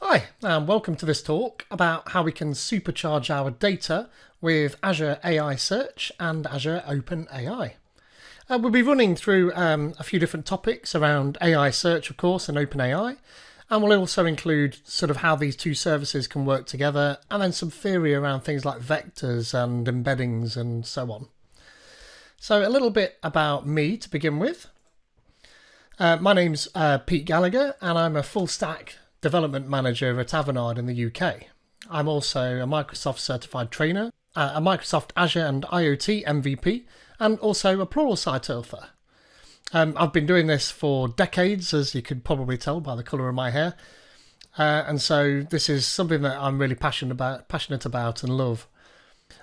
Hi, and welcome to this talk about how we can supercharge our data with Azure AI Search and Azure OpenAI. We'll be running through a few different topics around AI Search, of course, and OpenAI, and we'll also include sort of how these two services can work together, and then some theory around things like vectors and embeddings and so on. So a little bit about me to begin with. My name's Pete Gallagher, and I'm a full-stack development manager at Avanade in the UK. I'm also a Microsoft certified trainer, a Microsoft Azure and IoT MVP, and also a Pluralsight author. I've been doing this for decades, as you could probably tell by the colour of my hair, and so this is something that I'm really passionate about and love.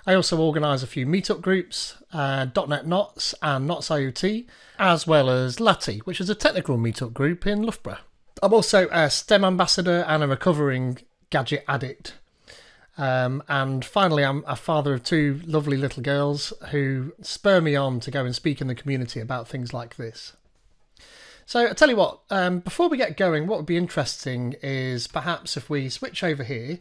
I also organise a few meetup groups, .NET Knots and Knots IoT, as well as LATI, which is a technical meetup group in Loughborough. I'm also a STEM ambassador and a recovering gadget addict. And finally, I'm a father of two lovely little girls who spur me on to go and speak in the community about things like this. So I tell you what, before we get going, what would be interesting is perhaps if we switch over here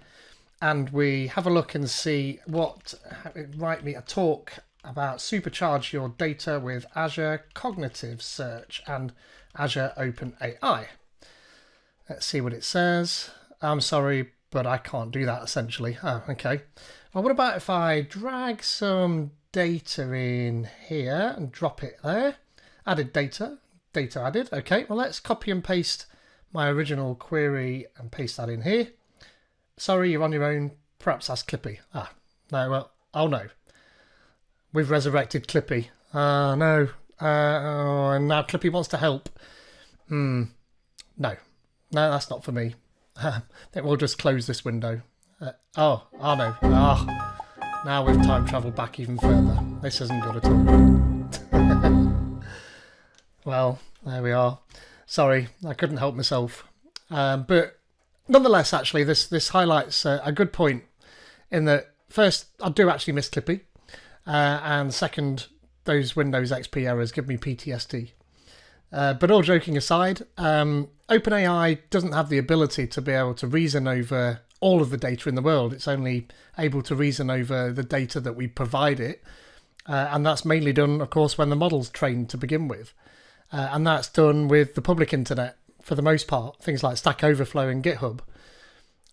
and we have a look and see write me a talk about supercharge your data with Azure Cognitive Search and Azure OpenAI. Let's see what it says. I'm sorry, but I can't do that essentially. Oh, okay. Well, what about if I drag some data in here and drop it there? Added data added. Okay, well, let's copy and paste my original query and paste that in here. Sorry, you're on your own. Perhaps that's Clippy. No, well, oh no. We've resurrected Clippy. No. And now Clippy wants to help. No. No, that's not for me. I think we'll just close this window. No. Now we've time travelled back even further. This isn't good at all. Well, there we are. Sorry, I couldn't help myself. But nonetheless, actually, this highlights a good point in that, first, I do actually miss Clippy. And second, those Windows XP errors give me PTSD. But all joking aside, OpenAI doesn't have the ability to be able to reason over all of the data in the world. It's only able to reason over the data that we provide it. And that's mainly done, of course, when the model's trained to begin with. And that's done with the public internet for the most part, things like Stack Overflow and GitHub.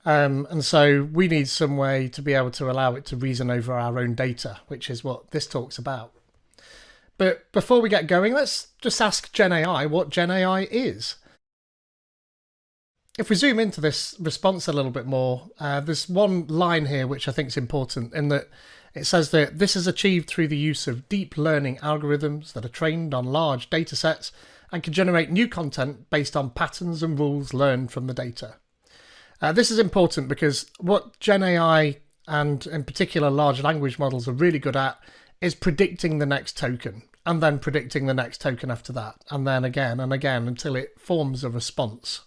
And so we need some way to be able to allow it to reason over our own data, which is what this talk's about. But before we get going, let's just ask GenAI what GenAI is. If we zoom into this response a little bit more, there's one line here which I think is important in that it says that this is achieved through the use of deep learning algorithms that are trained on large data sets and can generate new content based on patterns and rules learned from the data. This is important because what GenAI and in particular large language models are really good at is predicting the next token and then predicting the next token after that and then again and again until it forms a response.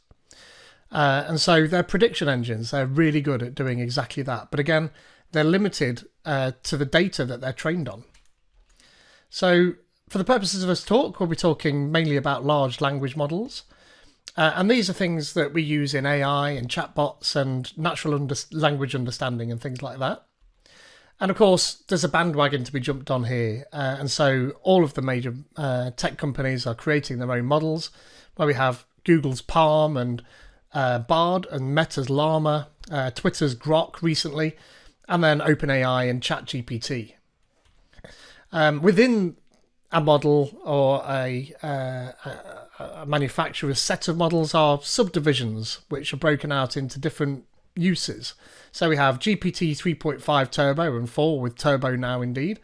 And so they're prediction engines. They're really good at doing exactly that. But again, they're limited to the data that they're trained on. So for the purposes of this talk, we'll be talking mainly about large language models. And these are things that we use in AI and chatbots and natural language understanding and things like that. And of course, there's a bandwagon to be jumped on here. And so all of the major tech companies are creating their own models, where we have Google's Palm and Bard and Meta's Llama, Twitter's Grok recently, and then OpenAI and ChatGPT. Within a model or a manufacturer's set of models are subdivisions, which are broken out into different uses. So we have GPT 3.5 Turbo and 4 with Turbo now indeed,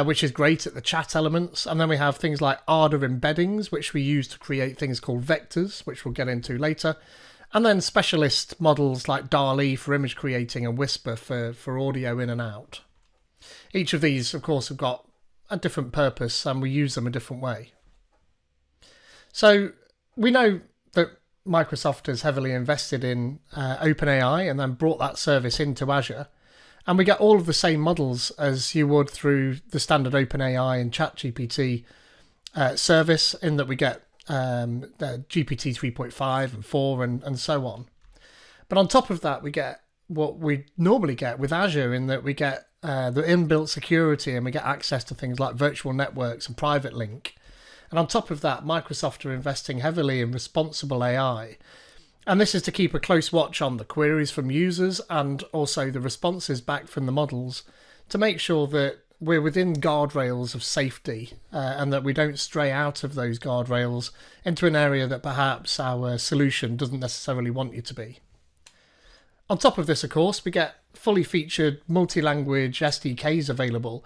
which is great at the chat elements. And then we have things like ARDA embeddings, which we use to create things called vectors, which we'll get into later. And then specialist models like DALL-E for image creating and Whisper for audio in and out. Each of these, of course, have got a different purpose and we use them a different way. So we know that Microsoft has heavily invested in OpenAI and then brought that service into Azure. And we get all of the same models as you would through the standard OpenAI and ChatGPT service, in that we get GPT 3.5 and 4 and so on. But on top of that, we get what we normally get with Azure, in that we get the inbuilt security, and we get access to things like virtual networks and private link. And on top of that, Microsoft are investing heavily in responsible AI. And this is to keep a close watch on the queries from users and also the responses back from the models, to make sure that we're within guardrails of safety, and that we don't stray out of those guardrails into an area that perhaps our solution doesn't necessarily want you to be. On top of this, of course, we get fully featured multi-language SDKs available,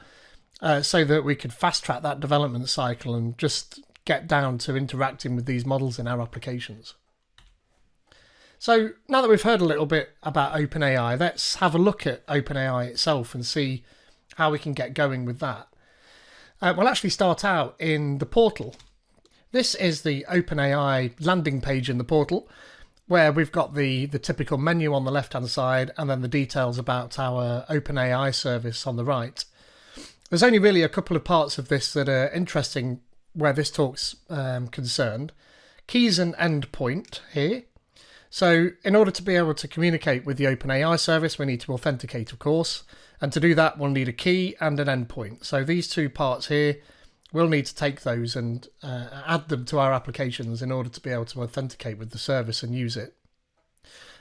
so that we could fast track that development cycle and just get down to interacting with these models in our applications. So now that we've heard a little bit about OpenAI, let's have a look at OpenAI itself and see how we can get going with that. We'll actually start out in the portal. This is the OpenAI landing page in the portal, where we've got the typical menu on the left-hand side, and then the details about our OpenAI service on the right. There's only really a couple of parts of this that are interesting where this talk's concerned. Keys and endpoint here. So in order to be able to communicate with the OpenAI service, we need to authenticate, of course. And to do that, we'll need a key and an endpoint. So these two parts here, we'll need to take those and add them to our applications in order to be able to authenticate with the service and use it.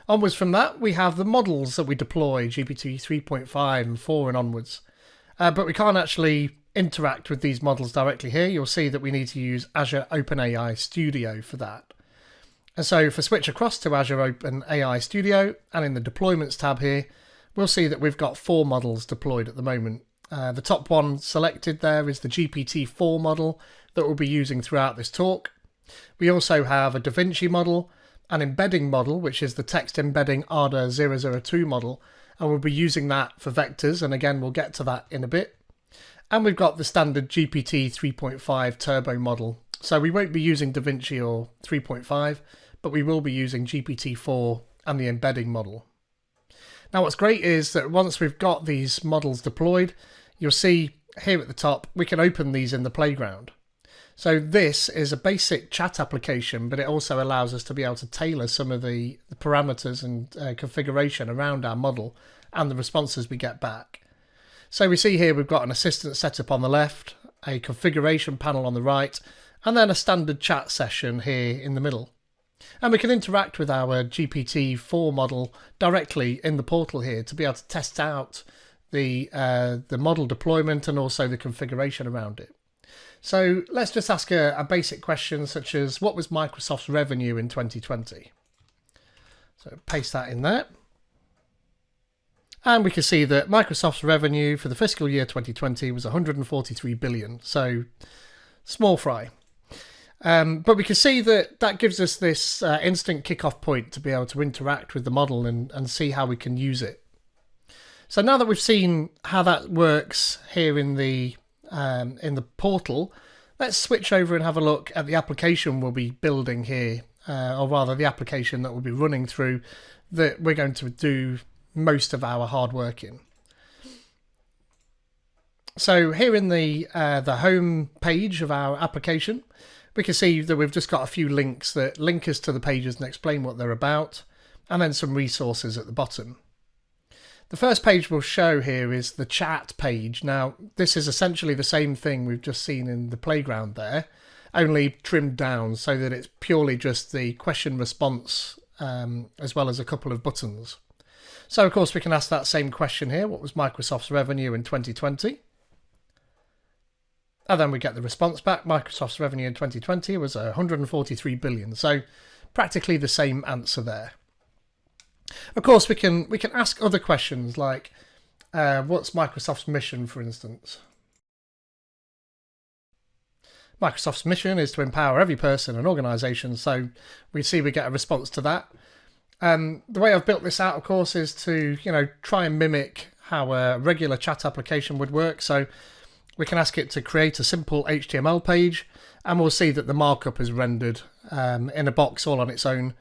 Onwards from that, we have the models that we deploy, GPT 3.5 and 4 and onwards. But we can't actually interact with these models directly here. You'll see that we need to use Azure OpenAI Studio for that. And so if I switch across to Azure OpenAI Studio, and in the deployments tab here, we'll see that we've got 4 models deployed at the moment. The top one selected there is the GPT-4 model that we'll be using throughout this talk. We also have a DaVinci model, an embedding model, which is the text embedding ARDA 002 model, and we'll be using that for vectors, and again we'll get to that in a bit. And we've got the standard GPT 3.5 turbo model. So we won't be using DaVinci or 3.5, but we will be using GPT-4 and the embedding model. Now what's great is that once we've got these models deployed, you'll see here at the top, we can open these in the Playground. So this is a basic chat application, but it also allows us to be able to tailor some of the parameters and configuration around our model and the responses we get back. So we see here we've got an assistant setup on the left, a configuration panel on the right, and then a standard chat session here in the middle. And we can interact with our GPT-4 model directly in the portal here to be able to test out the model deployment and also the configuration around it. So let's just ask a basic question such as, what was Microsoft's revenue in 2020? So paste that in there. And we can see that Microsoft's revenue for the fiscal year 2020 was 143 billion. So small fry. But we can see that that gives us this instant kickoff point to be able to interact with the model and see how we can use it. So now that we've seen how that works here in the portal, let's switch over and have a look at the application we'll be building here, or rather the application that we'll be running through, that we're going to do most of our hard work in. So here in the home page of our application, we can see that we've just got a few links that link us to the pages and explain what they're about, and then some resources at the bottom. The first page we'll show here is the chat page. Now, this is essentially the same thing we've just seen in the Playground there, only trimmed down so that it's purely just the question response, as well as a couple of buttons. So, of course, we can ask that same question here. What was Microsoft's revenue in 2020? And then we get the response back. Microsoft's revenue in 2020 was 143 billion. So practically the same answer there. Of course, we can ask other questions like, what's Microsoft's mission, for instance? Microsoft's mission is to empower every person and organization. So we see we get a response to that. The way I've built this out, of course, is to try and mimic how a regular chat application would work. So we can ask it to create a simple HTML page, and we'll see that the markup is rendered in a box all on its own,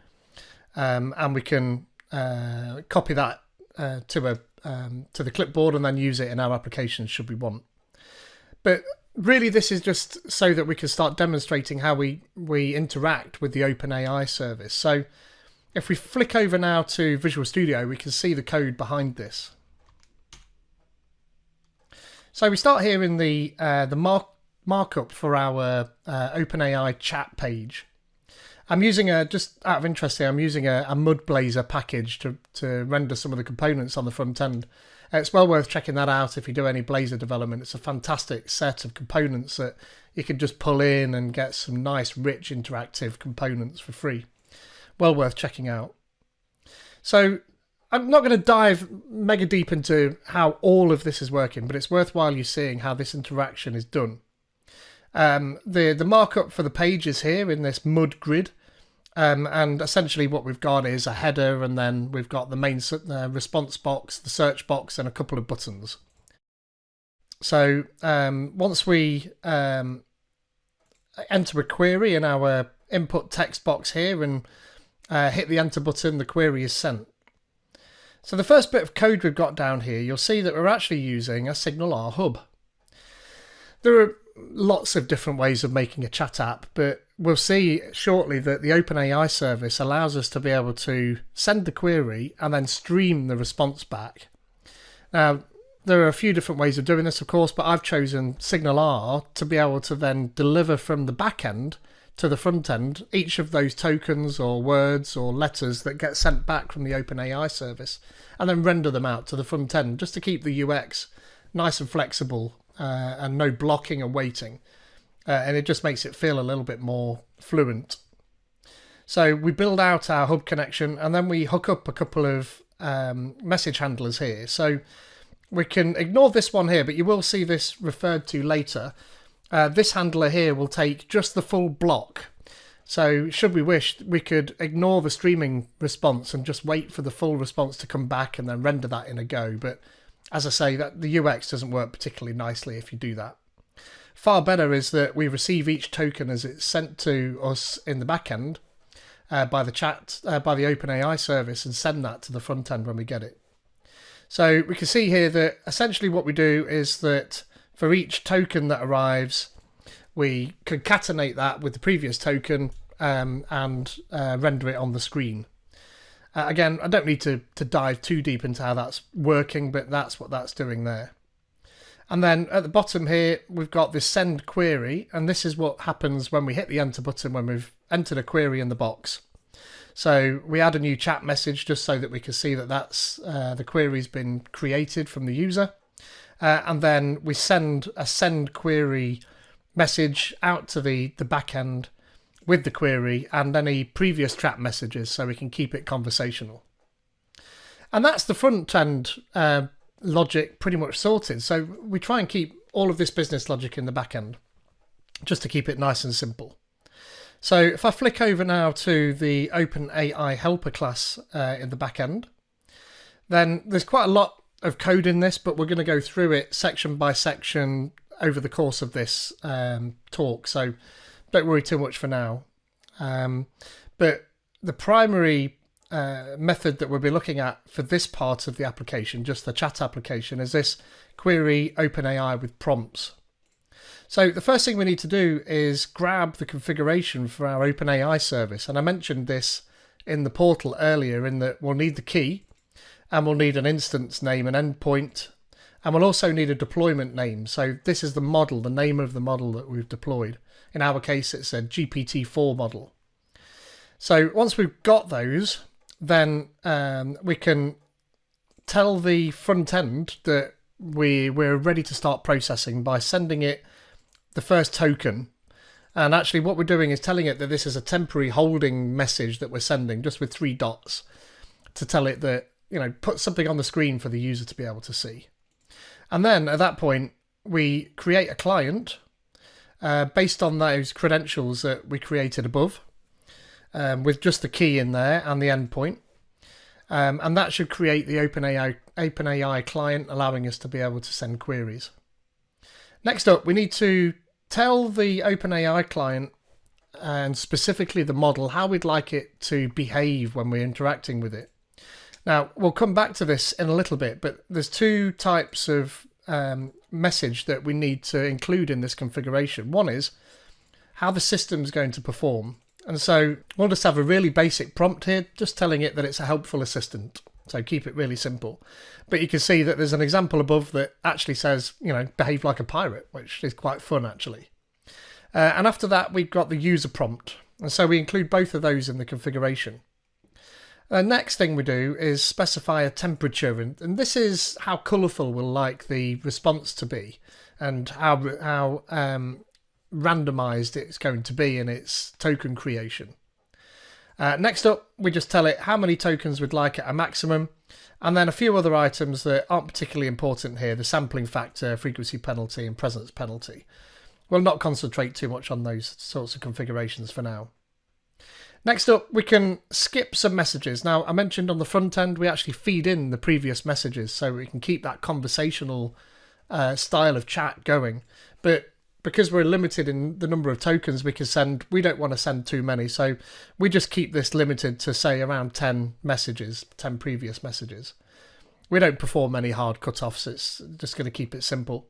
and we can copy that to the clipboard and then use it in our application should we want. But really, this is just so that we can start demonstrating how we interact with the OpenAI service. So if we flick over now to Visual Studio, we can see the code behind this. So we start here in the markup for our OpenAI chat page. I'm using just out of interest here, I'm using a Blazor package to render some of the components on the front end. It's well worth checking that out if you do any Blazor development. It's a fantastic set of components that you can just pull in and get some nice, rich, interactive components for free. Well worth checking out. So I'm not going to dive mega deep into how all of this is working, but it's worthwhile you seeing how this interaction is done. The markup for the page is here in this mud grid. And essentially what we've got is a header, and then we've got the main response box, the search box, and a couple of buttons. So once we enter a query in our input text box here and hit the enter button, the query is sent. So the first bit of code we've got down here, you'll see that we're actually using a SignalR hub. There are lots of different ways of making a chat app, but we'll see shortly that the OpenAI service allows us to be able to send the query and then stream the response back. Now, there are a few different ways of doing this, of course, but I've chosen SignalR to be able to then deliver from the backend to the front end each of those tokens or words or letters that get sent back from the OpenAI service, and then render them out to the front end just to keep the UX nice and flexible and no blocking and waiting. And it just makes it feel a little bit more fluent. So we build out our hub connection, and then we hook up a couple of message handlers here. So we can ignore this one here, but you will see this referred to later. This handler here will take just the full block. So should we wish, we could ignore the streaming response and just wait for the full response to come back and then render that in a go. But as I say, that the UX doesn't work particularly nicely if you do that. Far better is that we receive each token as it's sent to us in the backend by the OpenAI service, and send that to the front end when we get it. So we can see here that essentially what we do is that for each token that arrives, we concatenate that with the previous token and render it on the screen. Again, I don't need to dive too deep into how that's working, but that's what that's doing there. And then at the bottom here, we've got this send query, and this is what happens when we hit the enter button when we've entered a query in the box. So we add a new chat message just so that we can see that that's the query's been created from the user. And then we send a send query message out to the backend with the query and any previous chat messages, so we can keep it conversational. And that's the front end logic pretty much sorted. So we try and keep all of this business logic in the back end just to keep it nice and simple. So if I flick over now to the OpenAI helper class in the back end, then there's quite a lot of code in this, but we're going to go through it section by section over the course of this talk. So don't worry too much for now. But the primary method that we'll be looking at for this part of the application, just the chat application, is this query OpenAI with prompts. So the first thing we need to do is grab the configuration for our OpenAI service. And I mentioned this in the portal earlier, in that we'll need the key, and we'll need an instance name, an endpoint, and we'll also need a deployment name. So this is the model, the name of the model that we've deployed. In our case, it's a GPT-4 model. So once we've got those, then we can tell the front end that we're ready to start processing by sending it the first token. And actually what we're doing is telling it that this is a temporary holding message that we're sending, just with 3 dots, to tell it that, you know, put something on the screen for the user to be able to see. And then at that point, we create a client based on those credentials that we created above, with just the key in there and the endpoint. And that should create the OpenAI client, allowing us to be able to send queries. Next up, we need to tell the OpenAI client, and specifically the model, how we'd like it to behave when we're interacting with it. Now, we'll come back to this in a little bit, but there's 2 types of message that we need to include in this configuration. One is how the system's going to perform, And so we'll just have a really basic prompt here, just telling it that it's a helpful assistant. So keep it really simple. But you can see that there's an example above that actually says, behave like a pirate, which is quite fun actually. And after that, we've got the user prompt. And so we include both of those in the configuration. The next thing we do is specify a temperature. And this is how colourful we'll like the response to be and how randomised it's going to be in its token creation. Next up, we just tell it how many tokens we'd like at a maximum, and then a few other items that aren't particularly important here, the sampling factor, frequency penalty, and presence penalty. We'll not concentrate too much on those sorts of configurations for now. Next up, we can skip some messages. Now, I mentioned on the front end, we actually feed in the previous messages so we can keep that conversational style of chat going. But because we're limited in the number of tokens we can send, we don't want to send too many. So we just keep this limited to, say, around 10 messages, 10 previous messages. We don't perform any hard cutoffs. It's just going to keep it simple.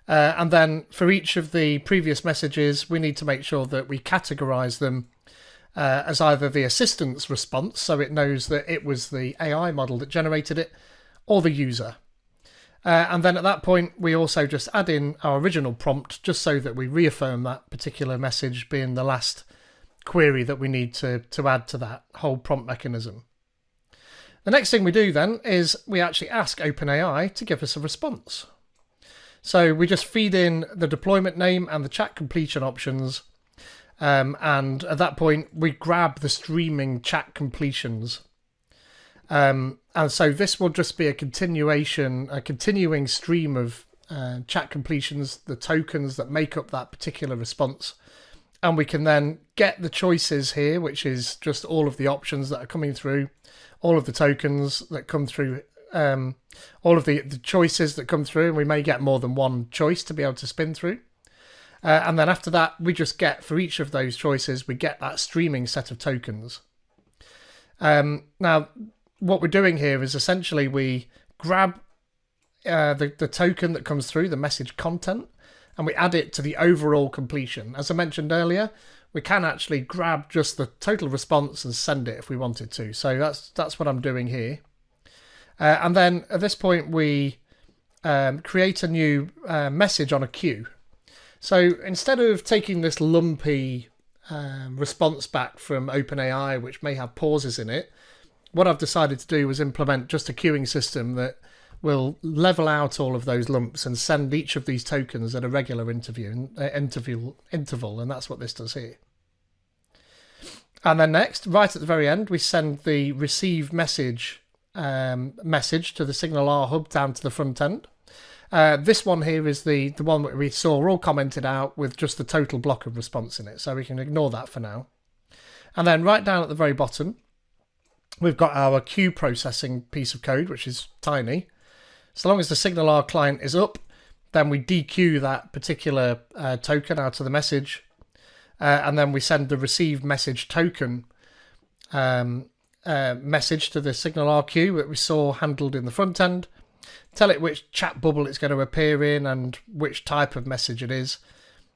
And then for each of the previous messages, we need to make sure that we categorize them as either the assistant's response, so it knows that it was the AI model that generated it, or the user. And then at that point, we also just add in our original prompt, just so that we reaffirm that particular message being the last query that we need to add to that whole prompt mechanism. The next thing we do then is we actually ask OpenAI to give us a response. So we just feed in the deployment name and the chat completion options. And at that point, we grab the streaming chat completions. And so this will just be a continuing stream of chat completions, the tokens that make up that particular response. And we can then get the choices here, which is just all of the options that are coming through, all of the tokens that come through, all of the choices that come through, and we may get more than one choice to be able to spin through. And then after that, we just get, for each of those choices, we get that streaming set of tokens. Now, what we're doing here is essentially we grab the token that comes through, the message content, and we add it to the overall completion. As I mentioned earlier, we can actually grab just the total response and send it if we wanted to. So that's what I'm doing here. And then at this point, we create a new message on a queue. So instead of taking this lumpy response back from OpenAI, which may have pauses in it, what I've decided to do was implement just a queuing system that will level out all of those lumps and send each of these tokens at a regular interval, and that's what this does here. And then next, right at the very end, we send the receive message to the SignalR hub down to the front end. This one here is the one that we saw all commented out with just the total block of response in it, so we can ignore that for now. And then right down at the very bottom, we've got our queue processing piece of code, which is tiny. So long as the SignalR client is up, then we dequeue that particular token out of the message, and then we send the receive message token message to the SignalR queue that we saw handled in the front end. Tell it which chat bubble it's going to appear in and which type of message it is.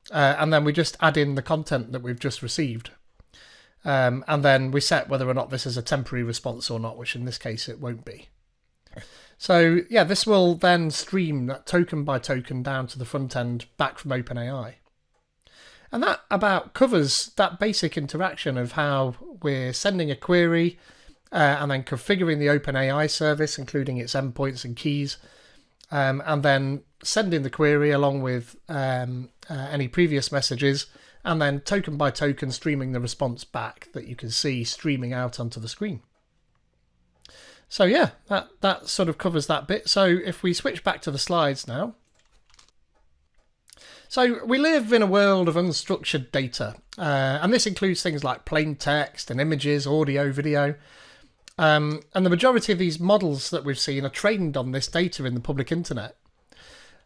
And then we just add in the content that we've just received. And then we set whether or not this is a temporary response or not, which in this case it won't be. So yeah, this will then stream that token by token down to the front end back from OpenAI. And that about covers that basic interaction of how we're sending a query, and then configuring the OpenAI service, including its endpoints and keys, and then sending the query along with any previous messages, and then token by token streaming the response back that you can see streaming out onto the screen. So yeah, that sort of covers that bit. So if we switch back to the slides now. So we live in a world of unstructured data, and this includes things like plain text and images, audio, video. And the majority of these models that we've seen are trained on this data in the public internet.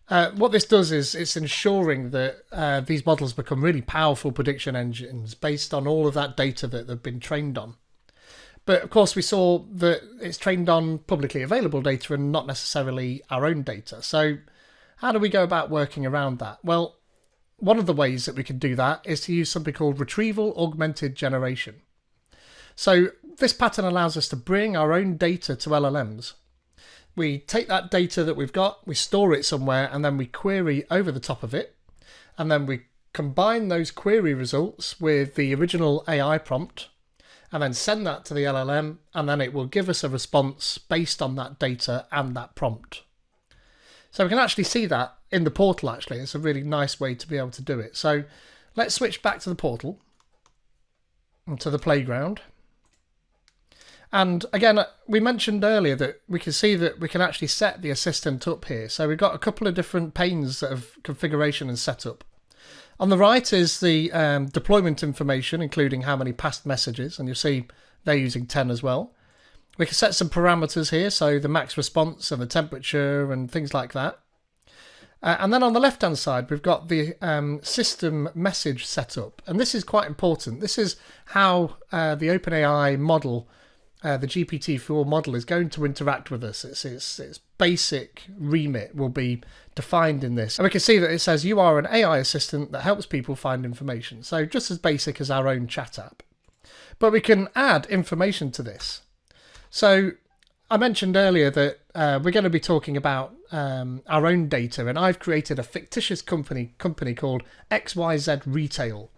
What this does is it's ensuring that these models become really powerful prediction engines based on all of that data that they've been trained on. But of course, we saw that it's trained on publicly available data and not necessarily our own data. So how do we go about working around that? Well, one of the ways that we can do that is to use something called Retrieval Augmented Generation. So this pattern allows us to bring our own data to LLMs. We take that data that we've got, we store it somewhere, and then we query over the top of it. And then we combine those query results with the original AI prompt, and then send that to the LLM, and then it will give us a response based on that data and that prompt. So we can actually see that in the portal actually. It's a really nice way to be able to do it. So let's switch back to the portal and to the playground. And again, we mentioned earlier that we can see that we can actually set the assistant up here. So we've got a couple of different panes of configuration and setup. On the right is the deployment information, including how many passed messages, and you'll see they're using 10 as well. We can set some parameters here, so the max response and the temperature and things like that. And then on the left-hand side, we've got the system message setup, and this is quite important. This is how the OpenAI model, the GPT-4 model, is going to interact with us. Its basic remit will be defined in this. And we can see that it says you are an AI assistant that helps people find information. So just as basic as our own chat app. But we can add information to this. So I mentioned earlier that we're going to be talking about our own data, and I've created a fictitious company called XYZ Retail.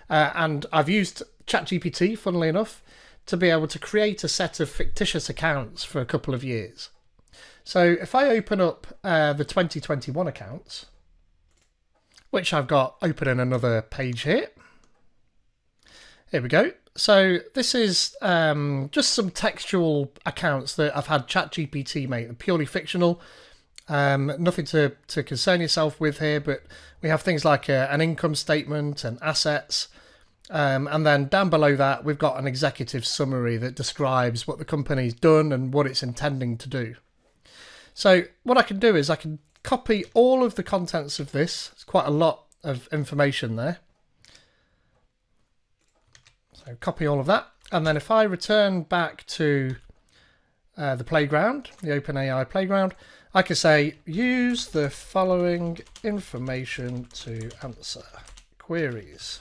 And I've used ChatGPT, funnily enough, to be able to create a set of fictitious accounts for a couple of years. So if I open up the 2021 accounts, which I've got open in another page here. Here we go. So this is just some textual accounts that I've had ChatGPT make. They're purely fictional. Nothing to concern yourself with here, but we have things like an income statement and assets. And then down below that, we've got an executive summary that describes what the company's done and what it's intending to do. So what I can do is I can copy all of the contents of this. It's quite a lot of information there. So copy all of that. And then if I return back to the playground, the OpenAI Playground, I can say, use the following information to answer queries.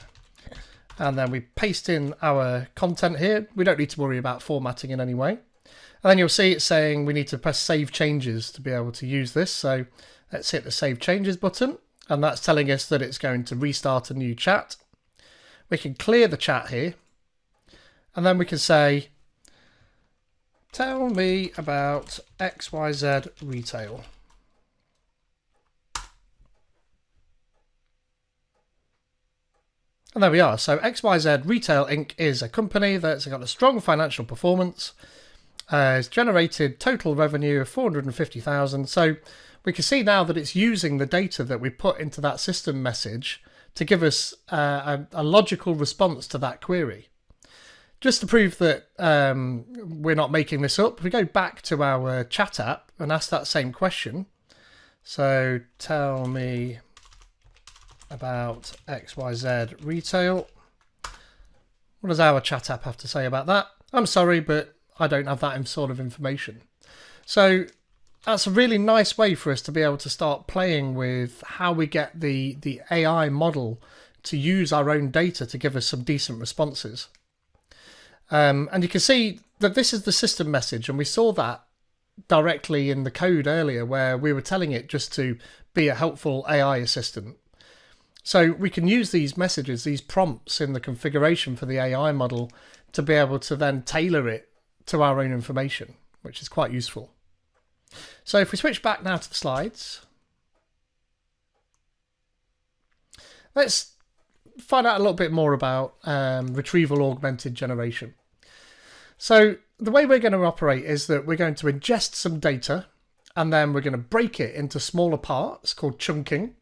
And then we paste in our content here. We don't need to worry about formatting in any way. And then you'll see it's saying we need to press Save Changes to be able to use this. So let's hit the Save Changes button. And that's telling us that it's going to restart a new chat. We can clear the chat here. And then we can say, tell me about XYZ Retail. And there we are. So XYZ Retail Inc. is a company that's got a strong financial performance. It's generated total revenue of 450,000. So we can see now that it's using the data that we put into that system message to give us a logical response to that query. Just to prove that we're not making this up, if we go back to our chat app and ask that same question. So tell me about XYZ Retail. What does our chat app have to say about that? I'm sorry, but I don't have that sort of information. So that's a really nice way for us to be able to start playing with how we get the AI model to use our own data to give us some decent responses. And you can see that this is the system message, and we saw that directly in the code earlier where we were telling it just to be a helpful AI assistant. So we can use these messages, these prompts in the configuration for the AI model to be able to then tailor it to our own information, which is quite useful. So if we switch back now to the slides, let's find out a little bit more about retrieval augmented generation. So the way we're going to operate is that we're going to ingest some data, and then we're going to break it into smaller parts called chunking,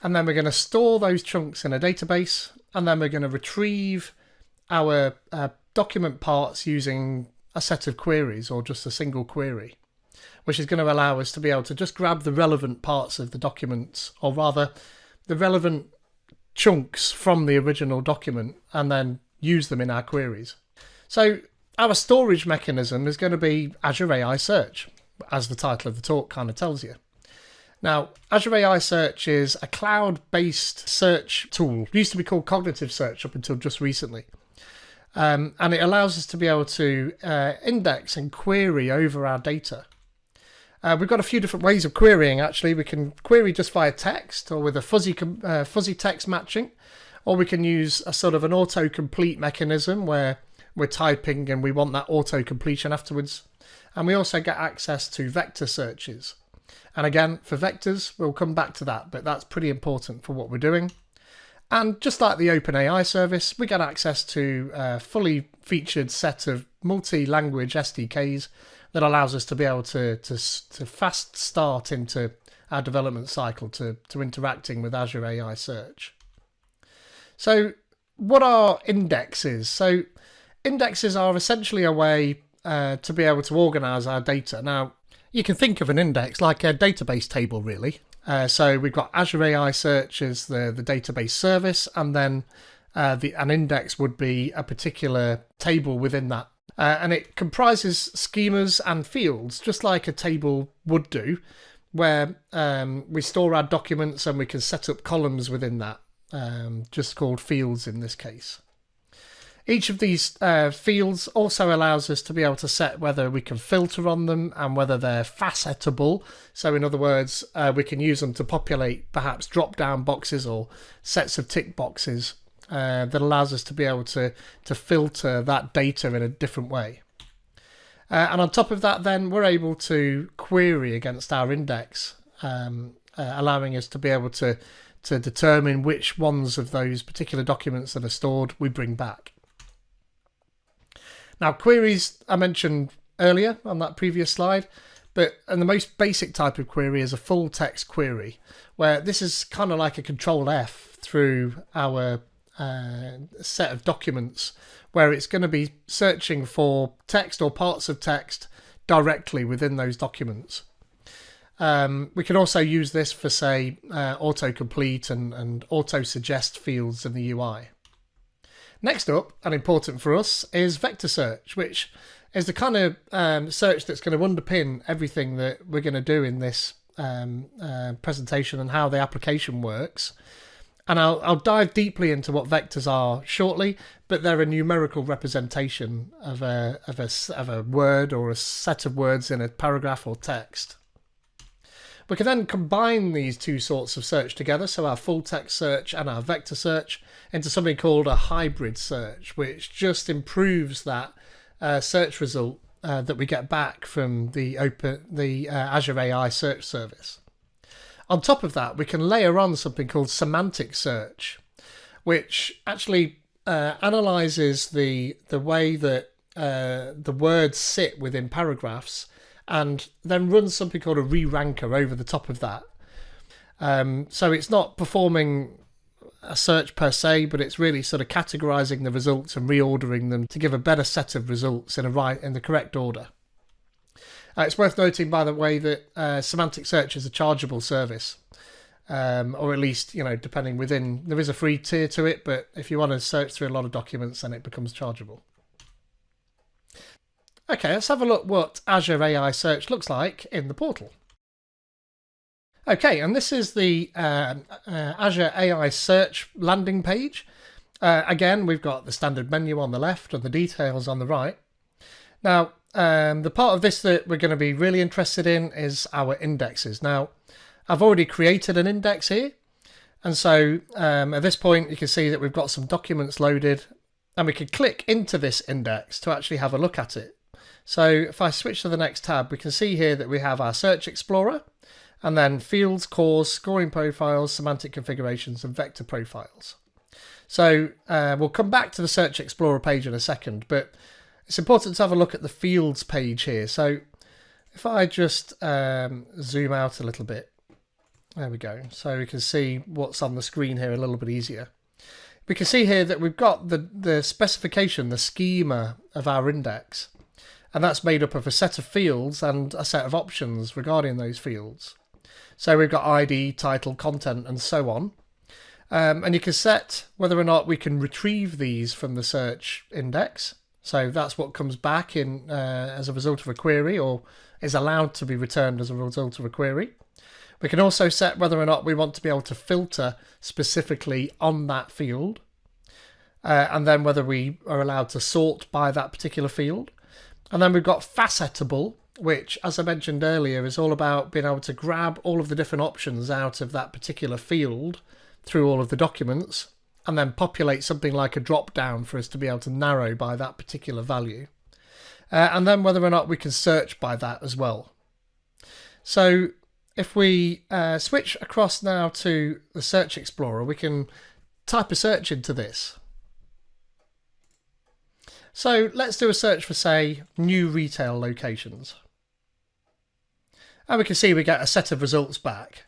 and then we're going to store those chunks in a database, and then we're going to retrieve our document parts using a set of queries or just a single query, which is going to allow us to be able to just grab the relevant parts of the documents, or rather the relevant chunks from the original document, and then use them in our queries. So our storage mechanism is going to be Azure AI Search, as the title of the talk kind of tells you. Now, Azure AI Search is a cloud-based search tool. It used to be called Cognitive Search up until just recently. And it allows us to be able to index and query over our data. We've got a few different ways of querying, actually. We can query just via text or with a fuzzy text matching, or we can use a sort of an autocomplete mechanism where we're typing and we want that auto-completion afterwards. And we also get access to vector searches. And again, for vectors, we'll come back to that, but that's pretty important for what we're doing. And just like the OpenAI service, we get access to a fully featured set of multi-language SDKs that allows us to be able to fast start into our development cycle to interacting with Azure AI Search. So what are indexes? So indexes are essentially a way to be able to organize our data. Now, you can think of an index like a database table, really. So we've got Azure AI Search as the database service, and then an index would be a particular table within that. And it comprises schemas and fields, just like a table would do, where we store our documents and we can set up columns within that, just called fields in this case. Each of these fields also allows us to be able to set whether we can filter on them and whether they're facetable. So in other words, we can use them to populate perhaps drop-down boxes or sets of tick boxes that allows us to be able to filter that data in a different way. And on top of that, then, we're able to query against our index, allowing us to be able to determine which ones of those particular documents that are stored we bring back. Now, queries I mentioned earlier on that previous slide, and the most basic type of query is a full text query, where this is kind of like a Control F through our set of documents, where it's going to be searching for text or parts of text directly within those documents. We can also use this for, say, autocomplete and auto-suggest fields in the UI. Next up, and important for us, is vector search, which is the kind of search that's going to underpin everything that we're going to do in this presentation and how the application works. And I'll dive deeply into what vectors are shortly, but they're a numerical representation of a word or a set of words in a paragraph or text. We can then combine these two sorts of search together, so our full text search and our vector search, into something called a hybrid search, which just improves that search result that we get back from the Azure AI search service. On top of that, we can layer on something called semantic search, which actually analyzes the way that the words sit within paragraphs, and then runs something called a re-ranker over the top of that. So it's not performing a search per se, but it's really sort of categorizing the results and reordering them to give a better set of results in the correct order. It's worth noting, by the way, that semantic search is a chargeable service, or at least, depending within, there is a free tier to it, but if you want to search through a lot of documents, then it becomes chargeable. Okay, let's have a look what Azure AI Search looks like in the portal. Okay, and this is the Azure AI Search landing page. Again, we've got the standard menu on the left and the details on the right. Now, the part of this that we're going to be really interested in is our indexes. Now, I've already created an index here, and so at this point you can see that we've got some documents loaded, and we can click into this index to actually have a look at it. So if I switch to the next tab, we can see here that we have our Search Explorer, and then fields, cores, scoring profiles, semantic configurations, and vector profiles. So we'll come back to the Search Explorer page in a second, but it's important to have a look at the fields page here. So if I just zoom out a little bit, there we go. So we can see what's on the screen here a little bit easier. We can see here that we've got the specification, the schema of our index. And that's made up of a set of fields and a set of options regarding those fields. So we've got ID, title, content, and so on. And you can set whether or not we can retrieve these from the search index. So that's what comes back in as a result of a query, or is allowed to be returned as a result of a query. We can also set whether or not we want to be able to filter specifically on that field, and then whether we are allowed to sort by that particular field. And then we've got facetable, which, as I mentioned earlier, is all about being able to grab all of the different options out of that particular field through all of the documents, and then populate something like a drop down for us to be able to narrow by that particular value. And then whether or not we can search by that as well. So if we switch across now to the Search Explorer, we can type a search into this. So let's do a search for, say, new retail locations. And we can see we get a set of results back.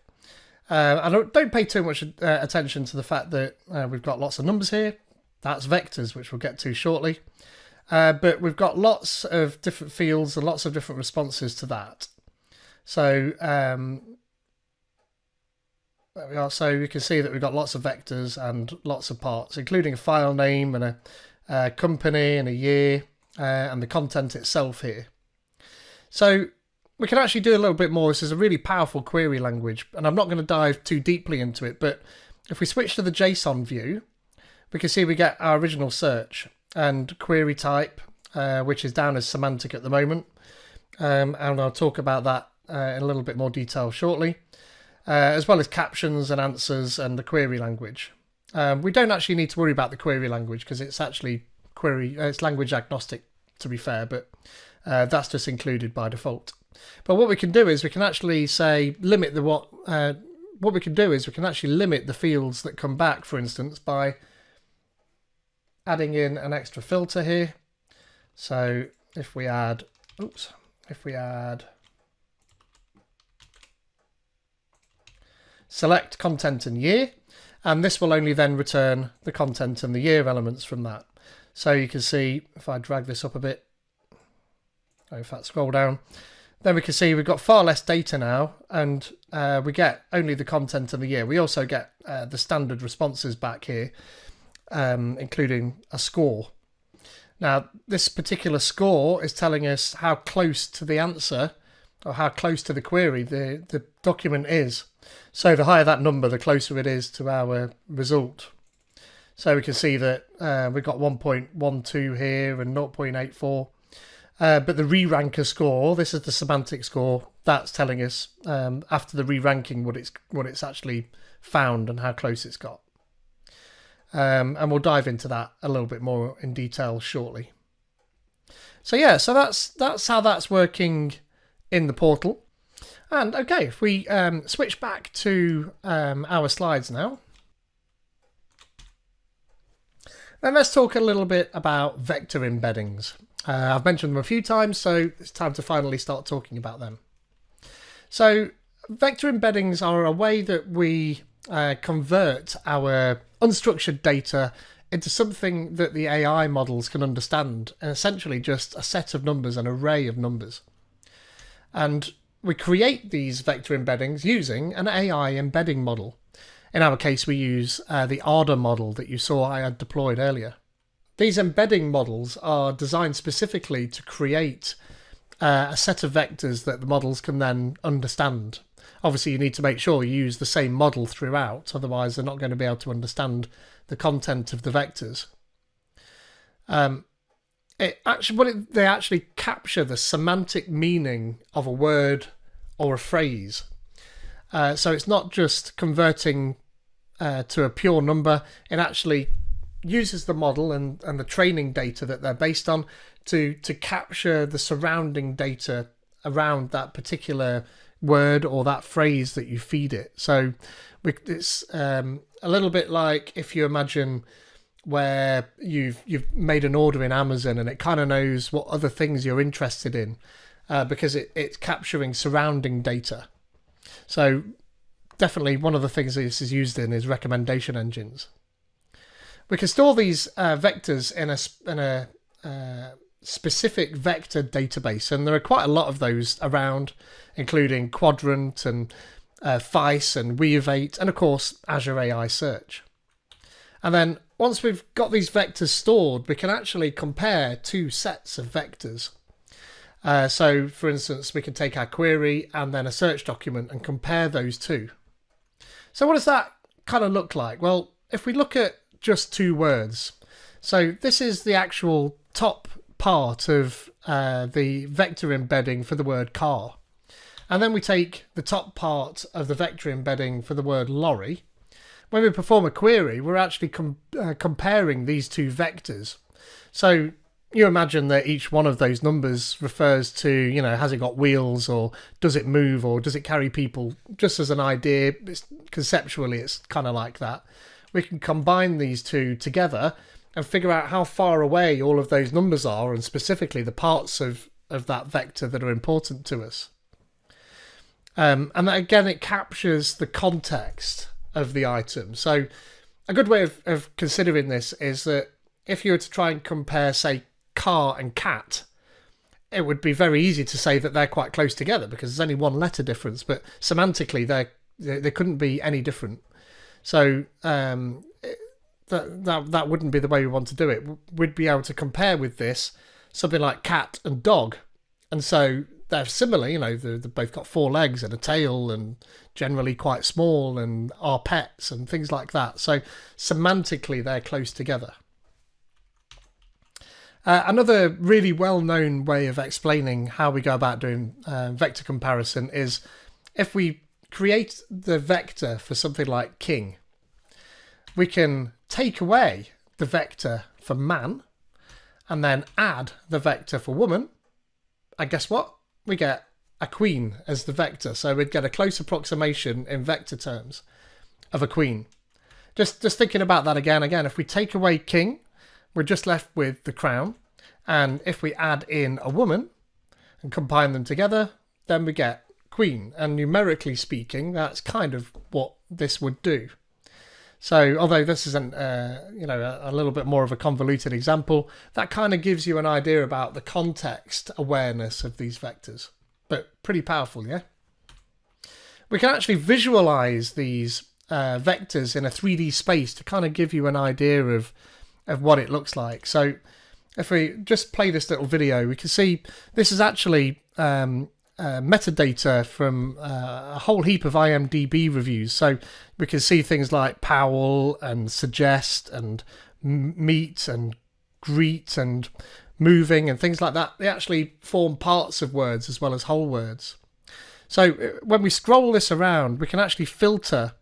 And don't pay too much attention to the fact that we've got lots of numbers here. That's vectors, which we'll get to shortly. But we've got lots of different fields and lots of different responses to that. So there we are. So you can see that we've got lots of vectors and lots of parts, including a file name and a company and a year and the content itself here. So we can actually do a little bit more. This is a really powerful query language, and I'm not going to dive too deeply into it, but if we switch to the JSON view, we can see we get our original search and query type, which is down as semantic at the moment. And I'll talk about that in a little bit more detail shortly, as well as captions and answers and the query language. We don't actually need to worry about the query language because it's actually it's language agnostic, to be fair, but that's just included by default. But what we can do is we can actually say limit what we can do is we can actually limit the fields that come back, for instance, by adding in an extra filter here. So if we add select content and year, and this will only then return the content and the year elements from that. So you can see, if I drag this up a bit, in fact scroll down, then we can see we've got far less data now, and we get only the content and the year. We also get the standard responses back here, including a score. Now, this particular score is telling us how close to the answer, or how close to the query the document is. So the higher that number, the closer it is to our result. So we can see that we've got 1.12 here and 0.84. But the re-ranker score, this is the semantic score, that's telling us after the re-ranking what it's actually found and how close it's got. And we'll dive into that a little bit more in detail shortly. So yeah, so that's how that's working in the portal. And okay, if we switch back to our slides now, then let's talk a little bit about vector embeddings. I've mentioned them a few times, so it's time to finally start talking about them. So vector embeddings are a way that we convert our unstructured data into something that the AI models can understand, and essentially just a set of numbers, an array of numbers. And we create these vector embeddings using an AI embedding model. In our case, we use the ARDA model that you saw I had deployed earlier. These embedding models are designed specifically to create a set of vectors that the models can then understand. Obviously, you need to make sure you use the same model throughout, otherwise they're not going to be able to understand the content of the vectors. They actually capture the semantic meaning of a word or a phrase. So it's not just converting to a pure number. It actually uses the model and the training data that they're based on to capture the surrounding data around that particular word or that phrase that you feed it. So it's a little bit like if you imagine where you've made an order in Amazon and it kind of knows what other things you're interested in because it's capturing surrounding data. So definitely one of the things this is used in is recommendation engines. We can store these vectors in a specific vector database, and there are quite a lot of those around, including Quadrant and Facets and Weavate, and of course Azure AI Search. And then once we've got these vectors stored, we can actually compare two sets of vectors. So for instance, we can take our query and then a search document and compare those two. So what does that kind of look like? Well, if we look at just two words, so this is the actual top part of the vector embedding for the word car. And then we take the top part of the vector embedding for the word lorry. When we perform a query, we're actually comparing these two vectors. So you imagine that each one of those numbers refers to, has it got wheels, or does it move, or does it carry people? Just as an idea, conceptually, it's kind of like that. We can combine these two together and figure out how far away all of those numbers are, and specifically the parts of that vector that are important to us. And that, again, it captures the context of the item. So a good way of considering this is that if you were to try and compare, say, car and cat, it would be very easy to say that they're quite close together because there's only one letter difference, but semantically they couldn't be any different. So that wouldn't be the way we want to do it. We'd be able to compare with this something like cat and dog, and so they're similar. They've both got 4 legs and a tail and generally quite small and are pets and things like that. So semantically they're close together. Another really well-known way of explaining how we go about doing vector comparison is if we create the vector for something like king, we can take away the vector for man and then add the vector for woman, and guess what? We get a queen as the vector. So we'd get a close approximation in vector terms of a queen. Just thinking about that again, if we take away king, we're just left with the crown, and if we add in a woman and combine them together, then we get queen. And numerically speaking, that's kind of what this would do. So although this isn't a little bit more of a convoluted example, that kind of gives you an idea about the context awareness of these vectors. But pretty powerful, yeah? We can actually visualize these vectors in a 3D space to kind of give you an idea of what it looks like. So if we just play this little video, we can see this is actually metadata from a whole heap of IMDb reviews. So we can see things like Powell and suggest and meet and greet and moving and things like that. They actually form parts of words as well as whole words. So when we scroll this around, we can actually filter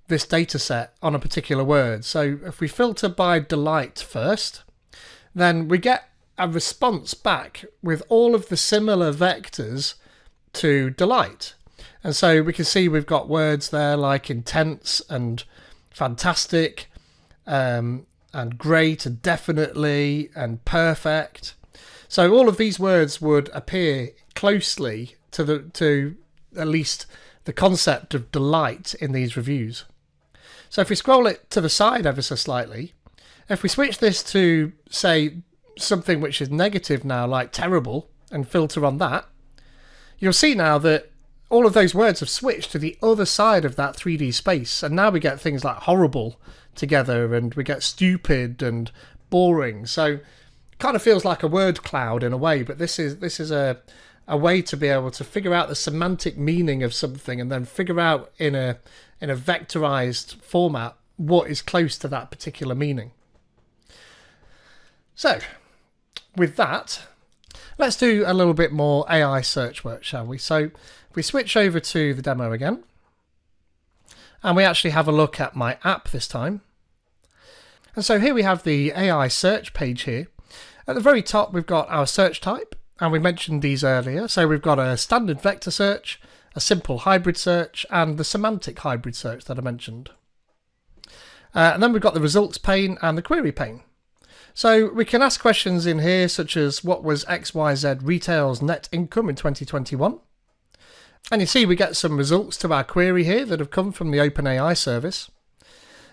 this data set on a particular word. So if we filter by delight first, then we get a response back with all of the similar vectors to delight. And so we can see we've got words there like intense and fantastic, and great and definitely and perfect. So all of these words would appear closely to at least the concept of delight in these reviews. So if we scroll it to the side ever so slightly, if we switch this to, say, something which is negative now, like terrible, and filter on that, you'll see now that all of those words have switched to the other side of that 3D space. And now we get things like horrible together, and we get stupid and boring. So it kind of feels like a word cloud in a way, but this is a way to be able to figure out the semantic meaning of something and then figure out in a vectorized format what is close to that particular meaning. So with that, let's do a little bit more AI search work, shall we? So if we switch over to the demo again, and we actually have a look at my app this time. And so here we have the AI search page here. At the very top, we've got our search type, and we mentioned these earlier. So we've got a standard vector search, a simple hybrid search, and the semantic hybrid search that I mentioned. And then we've got the results pane and the query pane. So we can ask questions in here such as what was XYZ Retail's net income in 2021? And you see we get some results to our query here that have come from the OpenAI service.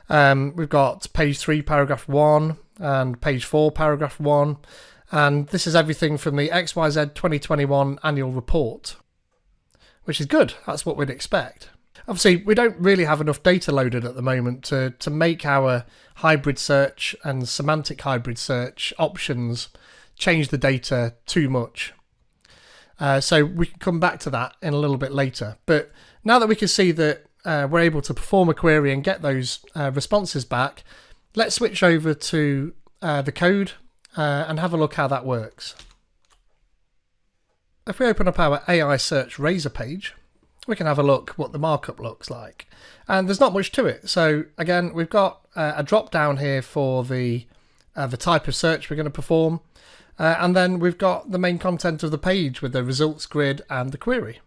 We've got page 3, paragraph 1 and page 4, paragraph 1. And this is everything from the XYZ 2021 annual report, which is good. That's what we'd expect. Obviously, we don't really have enough data loaded at the moment to make our hybrid search and semantic hybrid search options change the data too much. So we can come back to that in a little bit later. But now that we can see that we're able to perform a query and get those responses back, let's switch over to the code and have a look how that works. If we open up our AI Search Razor page, we can have a look what the markup looks like. And there's not much to it. So again, we've got a drop down here for the type of search we're going to perform. And then we've got the main content of the page with the results grid and the query.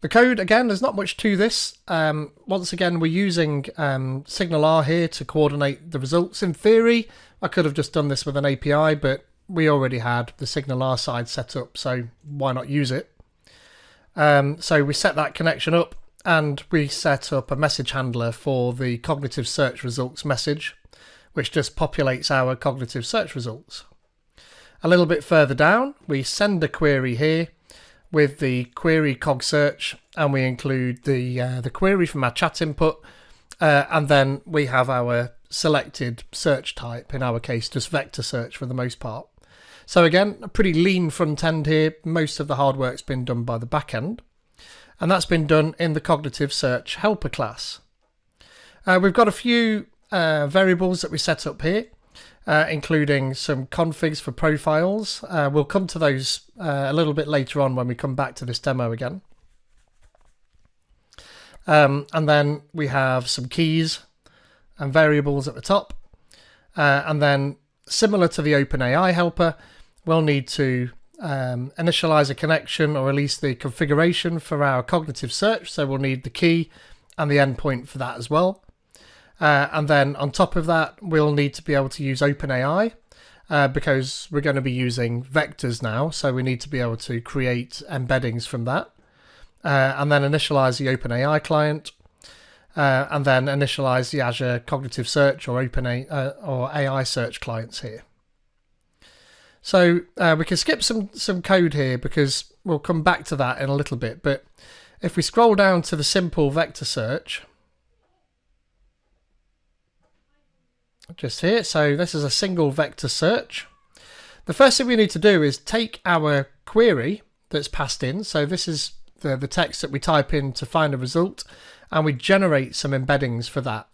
The code, again, there's not much to this. Once again, we're using SignalR here to coordinate the results. In theory, I could have just done this with an API, but we already had the SignalR side set up, so why not use it? So we set that connection up, and we set up a message handler for the Cognitive Search results message, which just populates our Cognitive Search results. A little bit further down, we send a query here with the query cog search, and we include the query from our chat input, and then we have our selected search type, in our case just vector search for the most part. So again, a pretty lean front end here. Most of the hard work's been done by the backend, and that's been done in the Cognitive Search helper class. We've got a few variables that we set up here, including some configs for profiles. We'll come to those a little bit later on when we come back to this demo again. And then we have some keys and variables at the top. And then, similar to the OpenAI helper, we'll need to initialize a connection, or at least the configuration for our Cognitive Search. So we'll need the key and the endpoint for that as well. And then on top of that, we'll need to be able to use OpenAI because we're going to be using vectors now. So we need to be able to create embeddings from that. And then initialize the OpenAI client. And then initialize the Azure Cognitive Search or OpenAI or AI Search clients here. So we can skip some code here because we'll come back to that in a little bit. But if we scroll down to the simple vector search, just here, so this is a single vector search. The first thing we need to do is take our query that's passed in. So this is the text that we type in to find a result, and we generate some embeddings for that.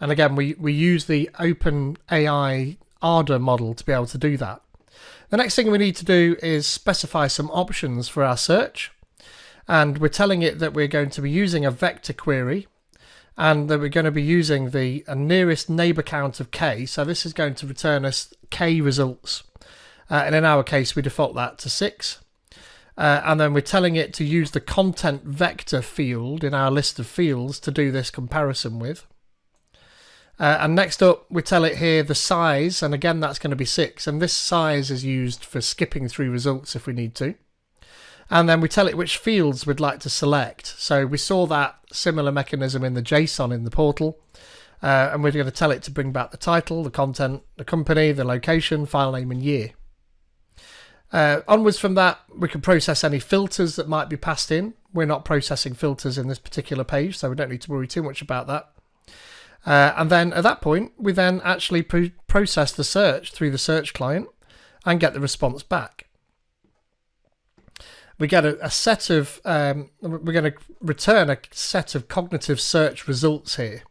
And again, we use the OpenAI Ardor model to be able to do that. The next thing we need to do is specify some options for our search. And we're telling it that we're going to be using a vector query, and that we're going to be using the nearest neighbor count of k. So this is going to return us k results. And in our case, we default that to 6. And then we're telling it to use the content vector field in our list of fields to do this comparison with. And next up, we tell it here the size, and again, that's going to be 6. And this size is used for skipping through results if we need to. And then we tell it which fields we'd like to select. So we saw that similar mechanism in the JSON in the portal. And we're going to tell it to bring back the title, the content, the company, the location, file name, and year. Onwards from that, we can process any filters that might be passed in. We're not processing filters in this particular page, so we don't need to worry too much about that. And then at that point, we then actually process the search through the search client and get the response back. We get a set of, we're going to return a set of cognitive search results here.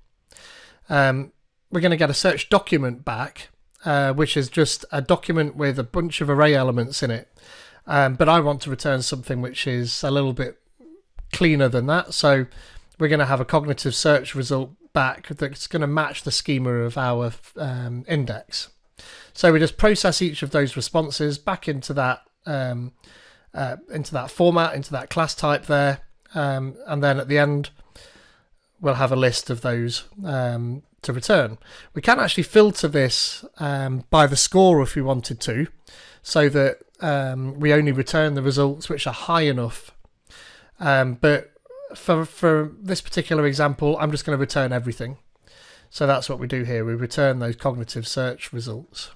We're going to get a search document back, which is just a document with a bunch of array elements in it. But I want to return something which is a little bit cleaner than that. So we're going to have a cognitive search result back that's going to match the schema of our index. So we just process each of those responses back into that format, into that class type there, and then at the end we'll have a list of those to return. We can actually filter this by the score if we wanted to, so that we only return the results which are high enough. But for this particular example, I'm just going to return everything. So that's what we do here. We return those cognitive search results.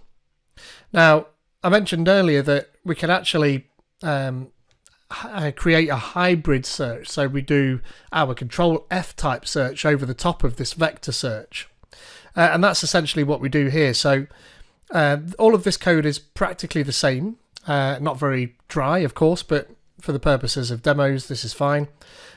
Now, I mentioned earlier that we can actually create a hybrid search. So we do our control F type search over the top of this vector search. And that's essentially what we do here. So all of this code is practically the same. Not very dry, of course, but for the purposes of demos, this is fine.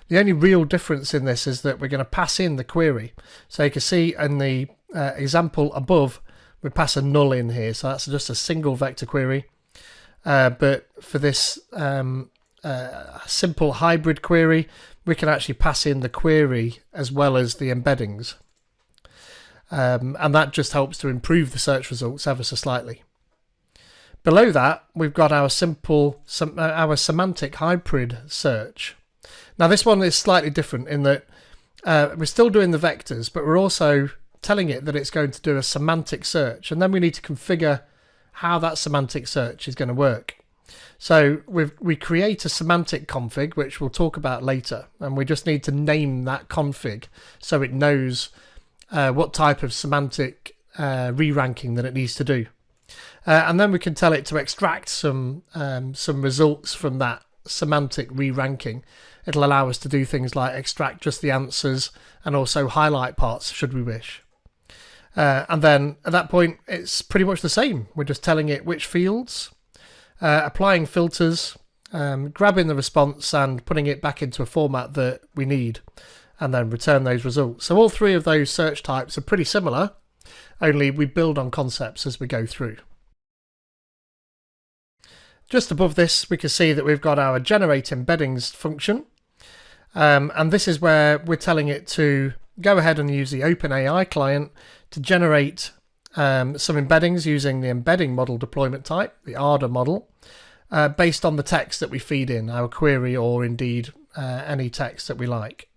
The only real difference in this is that we're going to pass in the query. So you can see in the example above, we pass a null in here. So that's just a single vector query. But for this simple hybrid query, we can actually pass in the query as well as the embeddings. And that just helps to improve the search results ever so slightly. Below that, we've got our semantic hybrid search. Now this one is slightly different in that we're still doing the vectors, but we're also telling it that it's going to do a semantic search, and then we need to configure how that semantic search is going to work. So we create a semantic config, which we'll talk about later, and we just need to name that config so it knows what type of semantic re-ranking that it needs to do. And then we can tell it to extract some results from that semantic re-ranking. It'll allow us to do things like extract just the answers and also highlight parts should we wish. And then at that point, it's pretty much the same. We're just telling it which fields, applying filters, grabbing the response and putting it back into a format that we need, and then return those results. So all three of those search types are pretty similar, only we build on concepts as we go through. Just above this, we can see that we've got our generate embeddings function. And this is where we're telling it to go ahead and use the OpenAI client to generate some embeddings using the embedding model deployment type, the ARDA model, based on the text that we feed in, our query, or indeed any text that we like.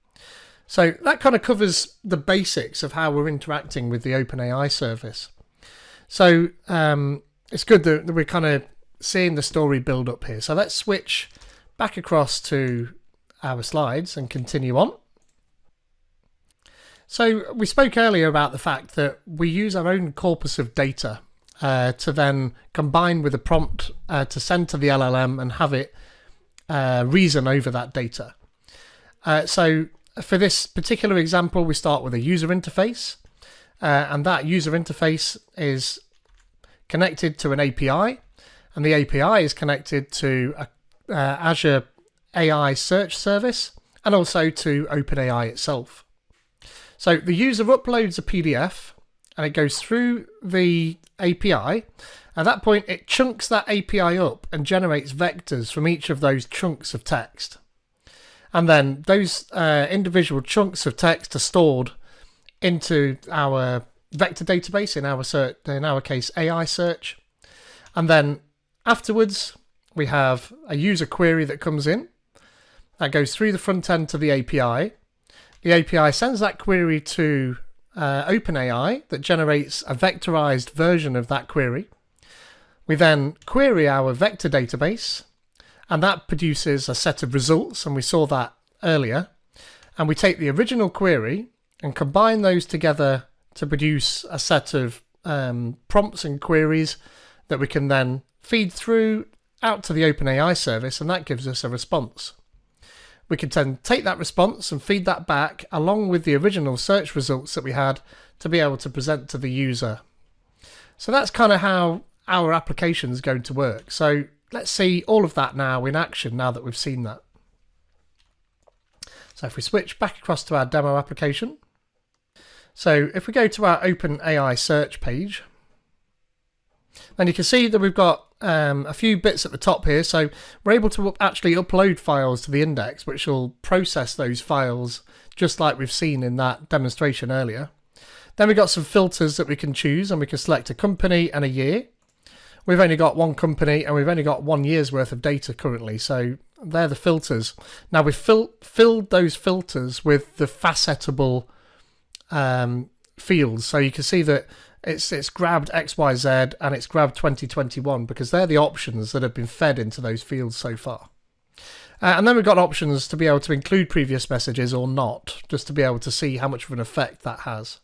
So that kind of covers the basics of how we're interacting with the OpenAI service. So it's good that we're kind of seeing the story build up here. So let's switch back across to our slides and continue on. So we spoke earlier about the fact that we use our own corpus of data to then combine with a prompt to send to the LLM and have it reason over that data. So for this particular example, we start with a user interface, and that user interface is connected to an API, and the API is connected to Azure AI Search service and also to OpenAI itself. So the user uploads a PDF and it goes through the API. At that point, it chunks that API up and generates vectors from each of those chunks of text. And then those individual chunks of text are stored into our vector database, in our case AI search. And then afterwards, we have a user query that comes in that goes through the front end to the API. The API sends that query to OpenAI that generates a vectorized version of that query. We then query our vector database, and that produces a set of results, and we saw that earlier. And we take the original query and combine those together to produce a set of prompts and queries that we can then feed through out to the OpenAI service, and that gives us a response. We can then take that response and feed that back along with the original search results that we had to be able to present to the user. So that's kind of how our application is going to work. So let's see all of that now in action now that we've seen that. So if we switch back across to our demo application. So if we go to our OpenAI search page, then you can see that we've got a few bits at the top here. So we're able to actually upload files to the index, which will process those files just like we've seen in that demonstration earlier. Then we've got some filters that we can choose, and we can select a company and a year. We've only got one company and we've only got 1 year's worth of data currently, so they're the filters. Now we've filled those filters with the facetable fields, so you can see that it's grabbed XYZ and it's grabbed 2021 because they're the options that have been fed into those fields so far. And then we've got options to be able to include previous messages or not, just to be able to see how much of an effect that has.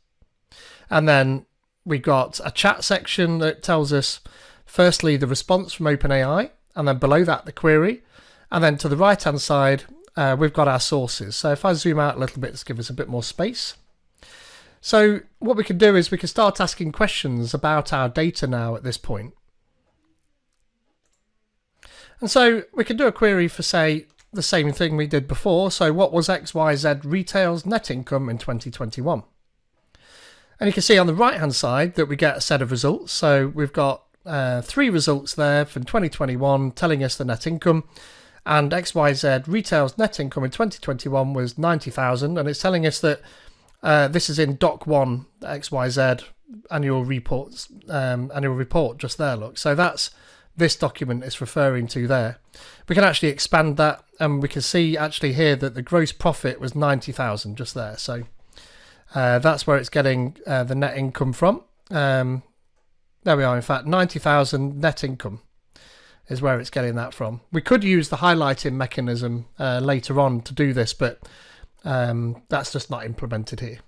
And then we've got a chat section that tells us firstly the response from OpenAI, and then below that the query, and then to the right hand side we've got our sources. So if I zoom out a little bit to give us a bit more space. So what we can do is we can start asking questions about our data now at this point. And so we can do a query for, say, the same thing we did before. So what was XYZ Retail's net income in 2021? And you can see on the right hand side that we get a set of results. So we've got 3 results there from 2021 telling us the net income, and XYZ Retail's net income in 2021 was 90,000, and it's telling us that this is in Doc 1 XYZ annual report just there. Look, so that's this document is referring to there. We can actually expand that, and we can see actually here that the gross profit was 90,000 just there. So that's where it's getting the net income from. There we are. In fact, 90,000 net income is where it's getting that from. We could use the highlighting mechanism later on to do this, but that's just not implemented here.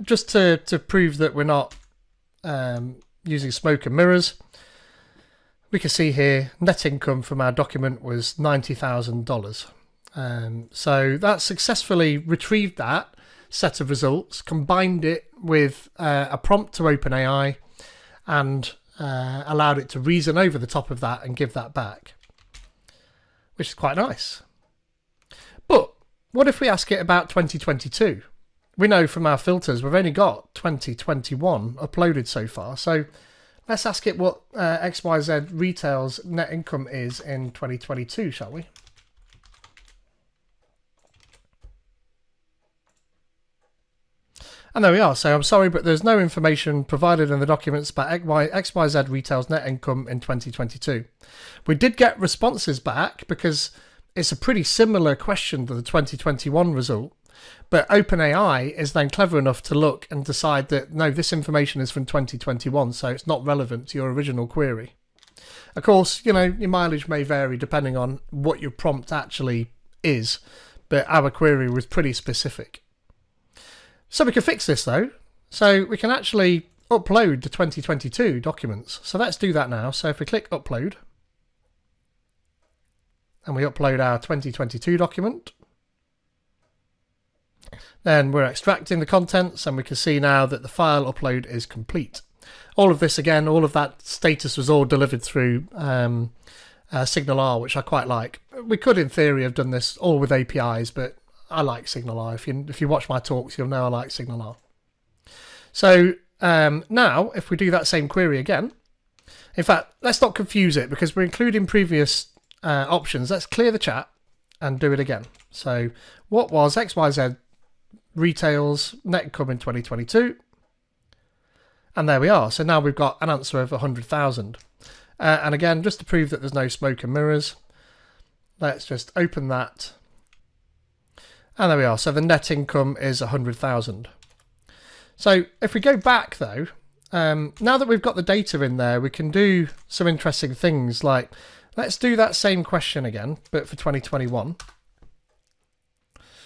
Just to prove that we're not using smoke and mirrors, we can see here net income from our document was $90,000. So that successfully retrieved that set of results, combined it with a prompt to OpenAI, and allowed it to reason over the top of that and give that back, which is quite nice. But what if we ask it about 2022? We know from our filters we've only got 2021 uploaded so far, so let's ask it what XYZ Retail's net income is in 2022, shall we? And there we are. So I'm sorry, but there's no information provided in the documents about XYZ Retail's net income in 2022. We did get responses back because it's a pretty similar question to the 2021 result, but OpenAI is then clever enough to look and decide that, no, this information is from 2021, so it's not relevant to your original query. Of course, you know, your mileage may vary depending on what your prompt actually is, but our query was pretty specific. So we can fix this though. So we can actually upload the 2022 documents. So let's do that now. So if we click upload and we upload our 2022 document, then we're extracting the contents and we can see now that the file upload is complete. All of this again, all of that status was all delivered through SignalR, which I quite like. We could in theory have done this all with APIs, but I like SignalR. If you watch my talks, you'll know I like SignalR. So now, if we do that same query again, in fact, let's not confuse it because we're including previous options. Let's clear the chat and do it again. So what was XYZ Retail's net income in 2022? And there we are. So now we've got an answer of 100,000. And again, just to prove that there's no smoke and mirrors, let's just open that. And there we are. So the net income is 100,000. So if we go back though, now that we've got the data in there, we can do some interesting things like, let's do that same question again, but for 2021.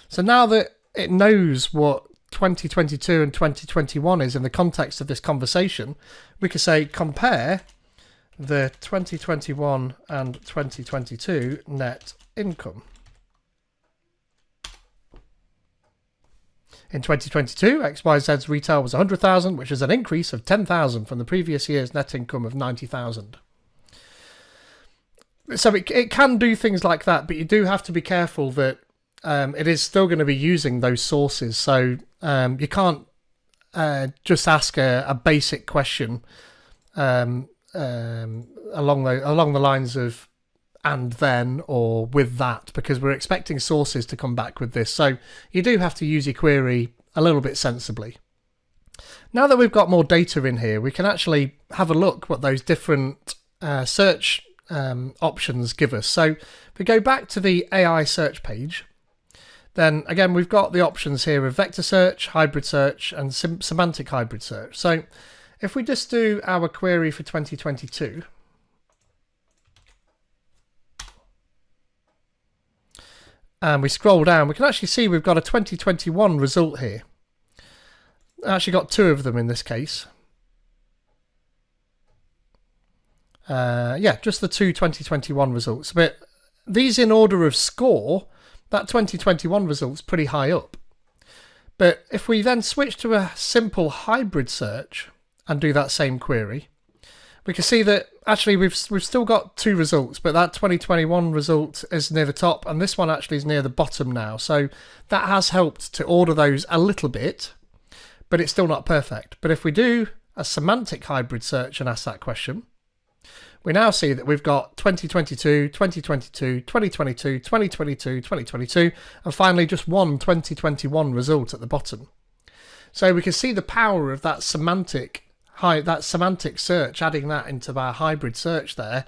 So now that it knows what 2022 and 2021 is in the context of this conversation, we can say compare the 2021 and 2022 net income. In 2022, XYZ's retail was 100,000, which is an increase of 10,000 from the previous year's net income of 90,000. So it can do things like that, but you do have to be careful that it is still going to be using those sources. So you can't just ask a basic question along the lines of and then or with that, because we're expecting sources to come back with this. So you do have to use your query a little bit sensibly. Now that we've got more data in here, we can actually have a look what those different search options give us. So if we go back to the AI search page, then again, we've got the options here of vector search, hybrid search, and semantic hybrid search. So if we just do our query for 2022, and we scroll down, we can actually see we've got a 2021 result here. I actually got 2 of them in this case. Yeah, just the 2 2021 results. But these in order of score, that 2021 result's pretty high up. But if we then switch to a simple hybrid search and do that same query, we can see that actually we've still got two results, but that 2021 result is near the top, and this one actually is near the bottom now. So that has helped to order those a little bit, but it's still not perfect. But if we do a semantic hybrid search and ask that question, we now see that we've got 2022, 2022, 2022, 2022, 2022, and finally just one 2021 result at the bottom. So we can see the power of that semantic search, adding that into our hybrid search there,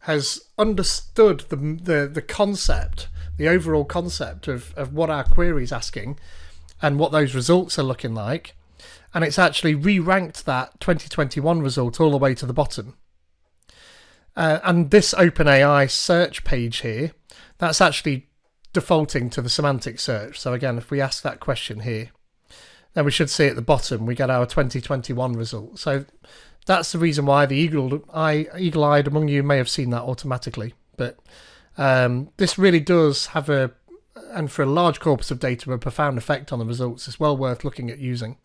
has understood the concept, the overall concept of what our query is asking and what those results are looking like. And it's actually re-ranked that 2021 result all the way to the bottom. And this OpenAI search page here, that's actually defaulting to the semantic search. So again, if we ask that question here, then we should see at the bottom we get our 2021 result. So that's the reason why the eagle-eyed among you may have seen that automatically. But this really does have and for a large corpus of data, a profound effect on the results. It's well worth looking at using.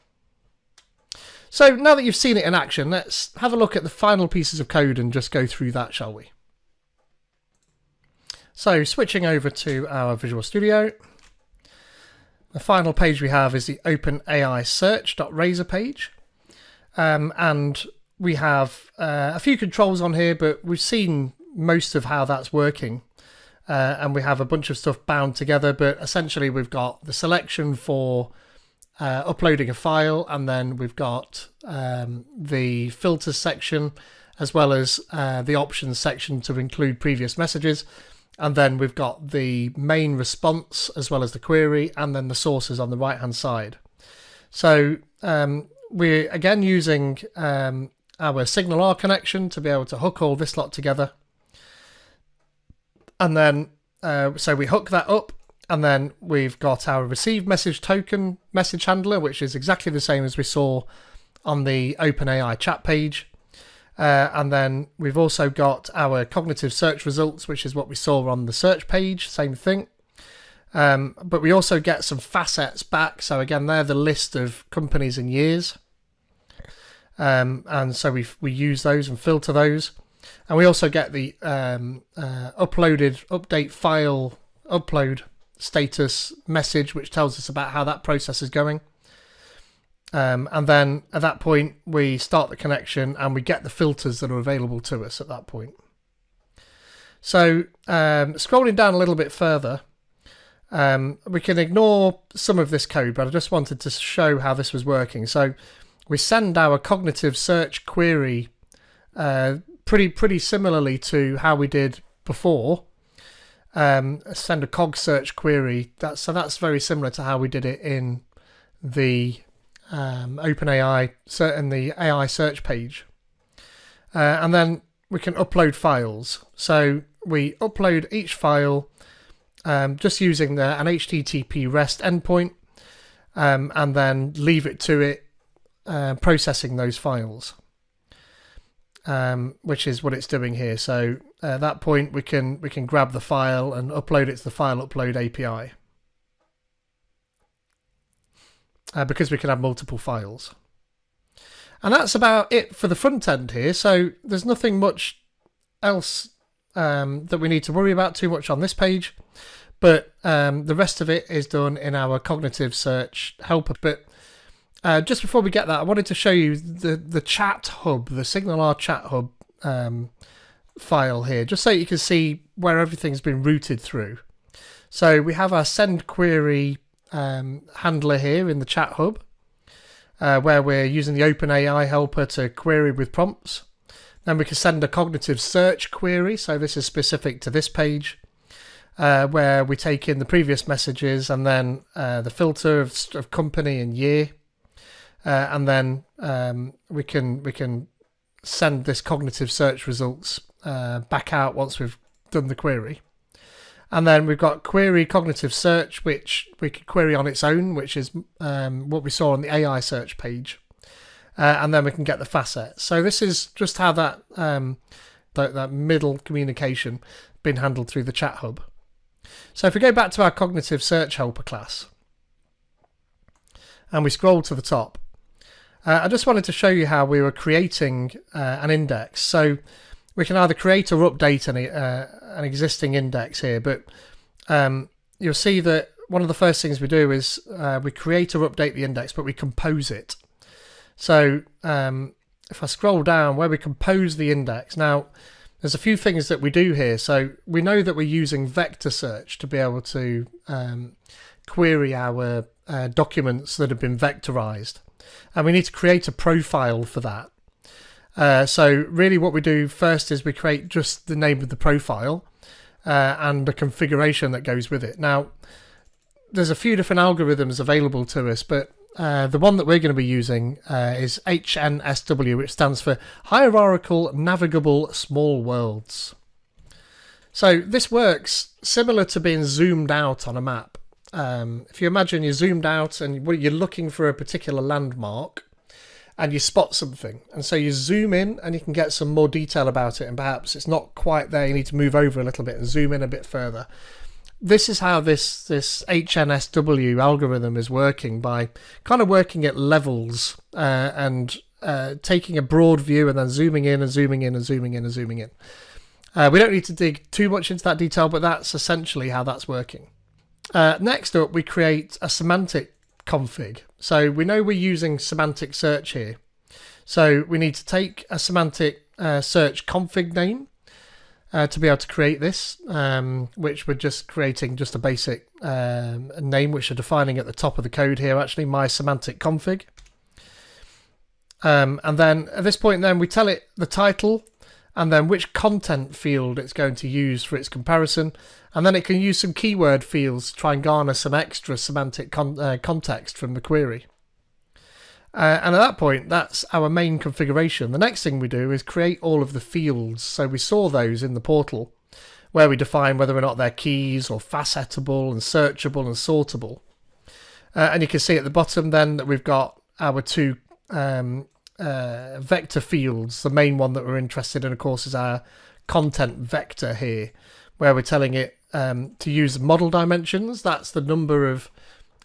So now that you've seen it in action, let's have a look at the final pieces of code and just go through that, shall we? So switching over to our Visual Studio, the final page we have is the OpenAI search.razor page. And we have a few controls on here, but we've seen most of how that's working. And we have a bunch of stuff bound together, but essentially we've got the selection for uploading a file, and then we've got the filters section, as well as the options section to include previous messages, and then we've got the main response as well as the query, and then the sources on the right hand side. So we're again using our SignalR connection to be able to hook all this lot together, and then so we hook that up. And then we've got our receive message token message handler, which is exactly the same as we saw on the OpenAI chat page. And then we've also got our cognitive search results, which is what we saw on the search page, same thing. But we also get some facets back. So again, they're the list of companies and years. And so we use those and filter those. And we also get the update file upload status message, which tells us about how that process is going. And then at that point, we start the connection and we get the filters that are available to us at that point. So scrolling down a little bit further, we can ignore some of this code, but I just wanted to show how this was working. So we send our cognitive search query pretty similarly to how we did before. Send a cog search query. That's very similar to how we did it in the OpenAI and the AI search page. And then we can upload files. So we upload each file just using an HTTP REST endpoint, and then leave it to it processing those files. Which is what it's doing here. So at that point, we can grab the file and upload it to the file upload API, because we can have multiple files. And that's about it for the front end here. So there's nothing much else that we need to worry about too much on this page, but the rest of it is done in our cognitive search helper. But just before we get that, I wanted to show you the chat hub, the SignalR chat hub file here, just so you can see where everything's been routed through. So we have our send query handler here in the chat hub, where we're using the OpenAI helper to query with prompts. Then we can send a cognitive search query, so this is specific to this page, where we take in the previous messages and then the filter of company and year. And then we can send this cognitive search results back out once we've done the query. And then we've got query cognitive search, which we could query on its own, which is what we saw on the AI search page. And then we can get the facets. So this is just how that middle communication been handled through the chat hub. So if we go back to our cognitive search helper class and we scroll to the top, I just wanted to show you how we were creating an index. So we can either create or update an existing index here, but you'll see that one of the first things we do is we create or update the index, but we compose it. So if I scroll down where we compose the index, now there's a few things that we do here. So we know that we're using vector search to be able to query our documents that have been vectorized, and we need to create a profile for that. So really what we do first is we create just the name of the profile and the configuration that goes with it. Now there's a few different algorithms available to us, but the one that we're going to be using is HNSW, which stands for Hierarchical Navigable Small Worlds. So this works similar to being zoomed out on a map. If you imagine you're zoomed out and you're looking for a particular landmark and you spot something, and so you zoom in and you can get some more detail about it, and perhaps it's not quite there, you need to move over a little bit and zoom in a bit further. This is how this HNSW algorithm is working, by kind of working at levels and taking a broad view and then zooming in and zooming in and zooming in and zooming in. We don't need to dig too much into that detail, but that's essentially how that's working. Next up, we create a semantic config. So we know we're using semantic search here. So we need to take a semantic search config name to be able to create this, which we're just creating just a basic name, which we're defining at the top of the code here, actually, my semantic config. And then at this point, then we tell it the title and then which content field it's going to use for its comparison. And then it can use some keyword fields to try and garner some extra semantic context from the query. And at that point, that's our main configuration. The next thing we do is create all of the fields. So we saw those in the portal, where we define whether or not they're keys or facetable and searchable and sortable. And you can see at the bottom then that we've got our two vector fields. The main one that we're interested in, of course, is our content vector here, where we're telling it to use model dimensions. That's the number of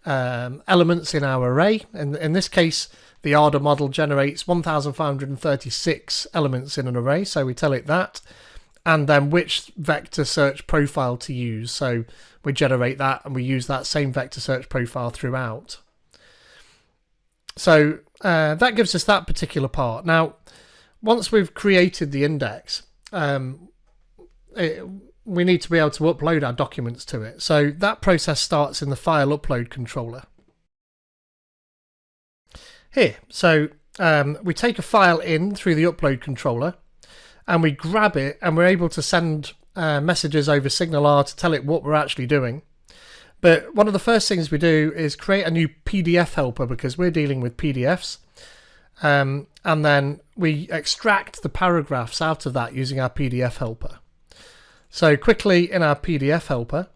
elements in our array. And in this case, the ARDA model generates 1,536 elements in an array, so we tell it that, and then which vector search profile to use. So we generate that and we use that same vector search profile throughout. So that gives us that particular part. Now, once we've created the index, we need to be able to upload our documents to it. So that process starts in the file upload controller. Here, so we take a file in through the upload controller and we grab it, and we're able to send messages over SignalR to tell it what we're actually doing. But one of the first things we do is create a new PDF helper, because we're dealing with PDFs. And then we extract the paragraphs out of that using our PDF helper. So quickly in our PDF helper,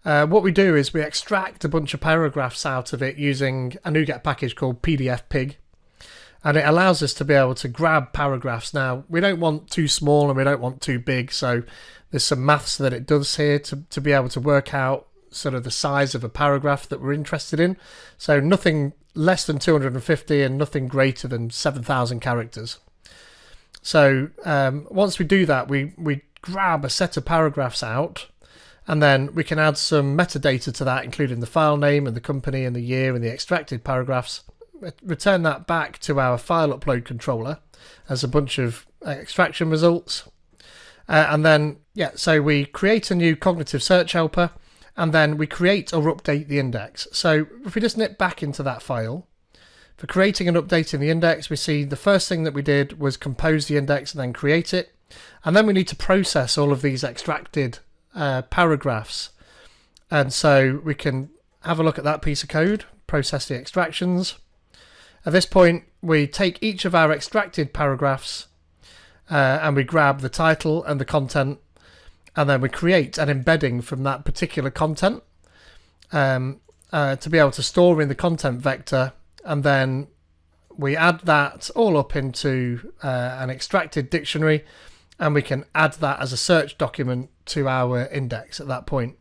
what we do is we extract a bunch of paragraphs out of it using a NuGet package called PDFpig, and it allows us to be able to grab paragraphs. Now, we don't want too small and we don't want too big, so there's some maths that it does here to be able to work out sort of the size of a paragraph that we're interested in. So nothing less than 250 and nothing greater than 7,000 characters. So once we do that, we grab a set of paragraphs out, and then we can add some metadata to that, including the file name and the company and the year and the extracted paragraphs. Return that back to our file upload controller as a bunch of extraction results. And then, so we create a new cognitive search helper, and then we create or update the index. So if we just nip back into that file, for creating and updating the index, we see the first thing that we did was compose the index and then create it. And then we need to process all of these extracted paragraphs. And so we can have a look at that piece of code, process the extractions. At this point, we take each of our extracted paragraphs and we grab the title and the content, and then we create an embedding from that particular content to be able to store in the content vector, and then we add that all up into an extracted dictionary, and we can add that as a search document to our index at that point.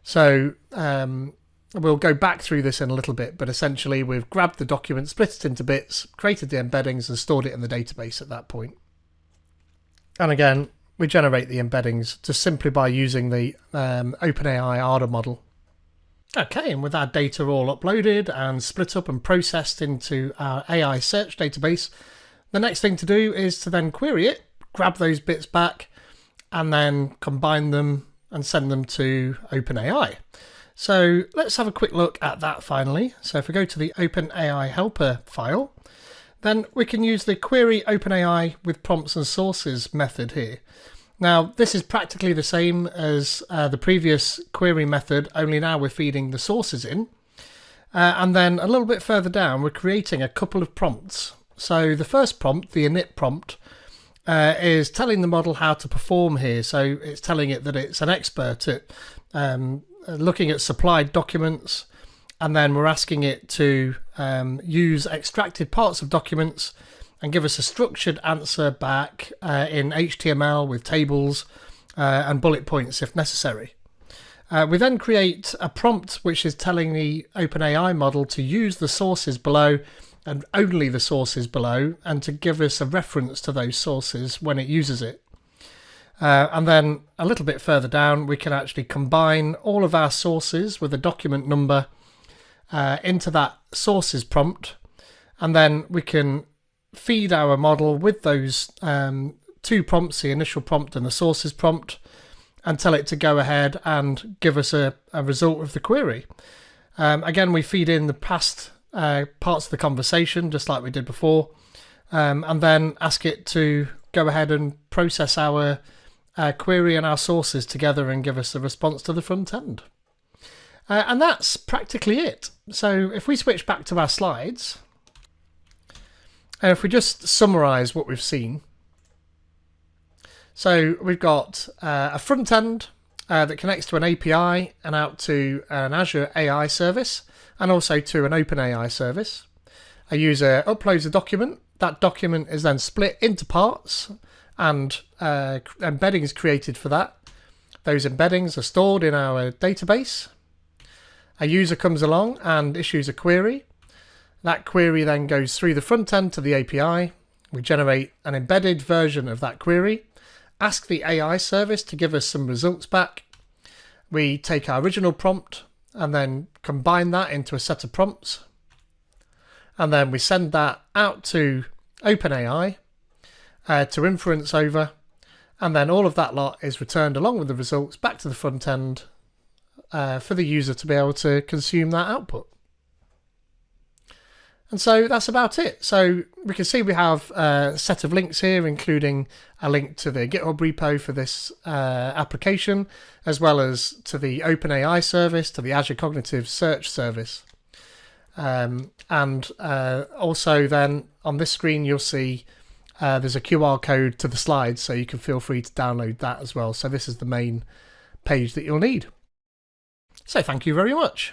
So we'll go back through this in a little bit, but essentially we've grabbed the document, split it into bits, created the embeddings and stored it in the database at that point. And again, we generate the embeddings just simply by using the OpenAI ARDA model. Okay, and with our data all uploaded and split up and processed into our AI search database, the next thing to do is to then query it, grab those bits back, and then combine them and send them to OpenAI. So let's have a quick look at that finally. So if we go to the OpenAI helper file, then we can use the query OpenAI with prompts and sources method here. Now this is practically the same as the previous query method, only now we're feeding the sources in. And then a little bit further down, we're creating a couple of prompts. So the first prompt, the init prompt, is telling the model how to perform here. So it's telling it that it's an expert at looking at supplied documents, and then we're asking it to use extracted parts of documents and give us a structured answer back in HTML with tables and bullet points if necessary. We then create a prompt which is telling the OpenAI model to use the sources below and only the sources below, and to give us a reference to those sources when it uses it. And then a little bit further down, we can actually combine all of our sources with a document number into that sources prompt, and then we can feed our model with those two prompts, the initial prompt and the sources prompt, and tell it to go ahead and give us a result of the query. Again, we feed in the past parts of the conversation, just like we did before, and then ask it to go ahead and process our query and our sources together and give us a response to the front end. And that's practically it. So if we switch back to our slides, and if we just summarize what we've seen. So we've got a front end that connects to an API and out to an Azure AI service, and also to an OpenAI service. A user uploads a document. That document is then split into parts, and embeddings created for that. Those embeddings are stored in our database. A user comes along and issues a query. That query then goes through the front end to the API. We generate an embedded version of that query, ask the AI service to give us some results back. We take our original prompt and then combine that into a set of prompts. And then we send that out to OpenAI to inference over, and then all of that lot is returned along with the results back to the front end for the user to be able to consume that output. And so that's about it. So we can see we have a set of links here, including a link to the GitHub repo for this application, as well as to the OpenAI service, to the Azure Cognitive Search service. And also then on this screen, you'll see there's a QR code to the slides, so you can feel free to download that as well. So this is the main page that you'll need. So thank you very much.